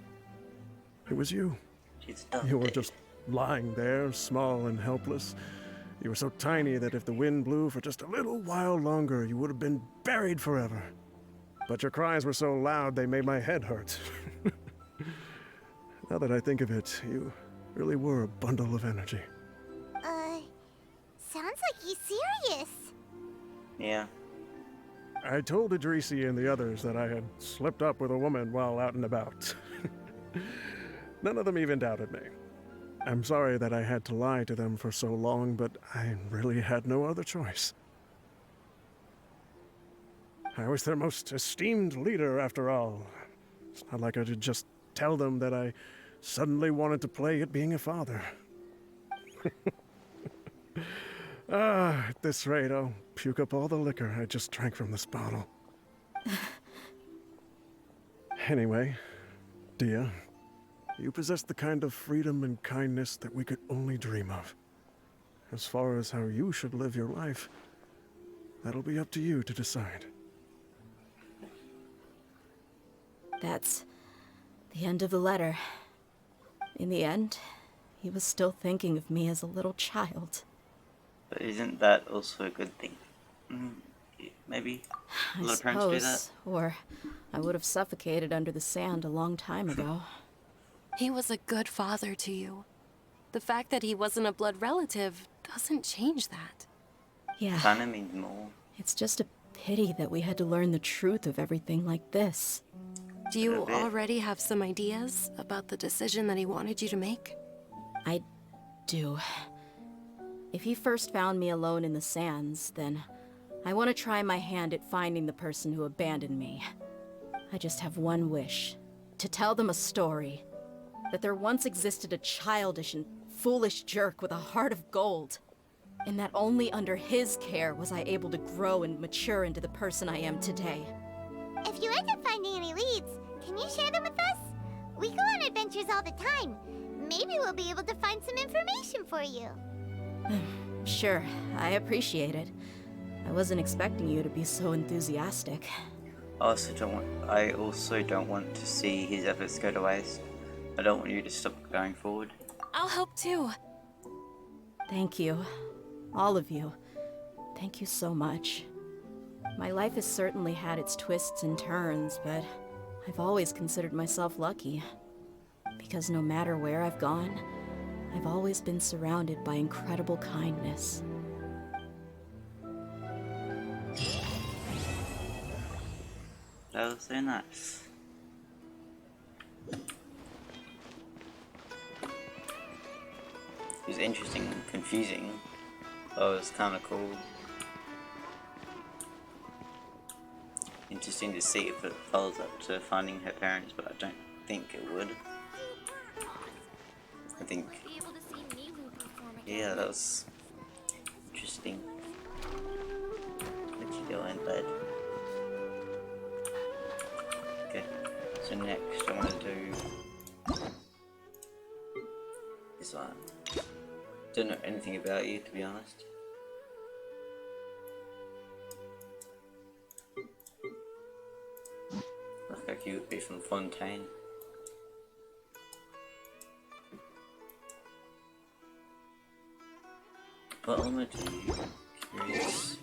It was you. She's done. You were just lying there, small and helpless. You were so tiny that if the wind blew for just a little while longer, you would have been buried forever. But your cries were so loud they made my head hurt. Now that I think of it, you really were a bundle of energy. Sounds like he's serious. Yeah. I told Idrisi and the others that I had slipped up with a woman while out and about. None of them even doubted me. I'm sorry that I had to lie to them for so long, but I really had no other choice. I was their most esteemed leader, after all. It's not like I could just tell them that I suddenly wanted to play at being a father. At this rate, I'll puke up all the liquor I just drank from this bottle. Anyway, Dehya, you possess the kind of freedom and kindness that we could only dream of. As far as how you should live your life, that'll be up to you to decide. That's the end of the letter. In the end, he was still thinking of me as a little child. But isn't that also a good thing? Maybe a lot of parents do that. Or I would have suffocated under the sand a long time ago. He was a good father to you. The fact that he wasn't a blood relative doesn't change that. Yeah. Kinda means more. It's just a pity that we had to learn the truth of everything like this. Do you already have some ideas about the decision that he wanted you to make? I do. If he first found me alone in the sands, then I want to try my hand at finding the person who abandoned me. I just have one wish. To tell them a story. That there once existed a childish and foolish jerk with a heart of gold. And that only under his care was I able to grow and mature into the person I am today. If you end up finding any leads, can you share them with us? We go on adventures all the time. Maybe we'll be able to find some information for you. Sure, I appreciate it. I wasn't expecting you to be so enthusiastic. I also don't want to see his efforts go to waste. I don't want you to stop going forward. I'll help too. Thank you. All of you. Thank you so much. My life has certainly had its twists and turns, but I've always considered myself lucky. Because no matter where I've gone, I've always been surrounded by incredible kindness. That was so nice. It was interesting and confusing. Oh, it was kind of cool. Interesting to see if it follows up to finding her parents, but I don't think it would. I think... Yeah, that was interesting. What you doing, bud? Okay, so next I want to do this one. Don't know anything about you, to be honest. Look like you would be from Fontaine. What element are you curious?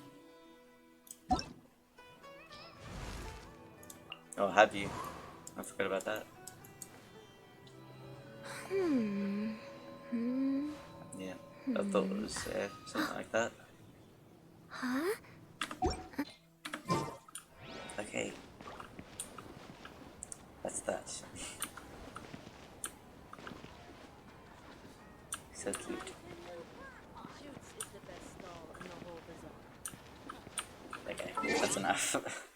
Oh, have you? I forgot about that. Yeah, I thought it was something like that. Huh? Okay. That's that. So cute. Okay, that's enough.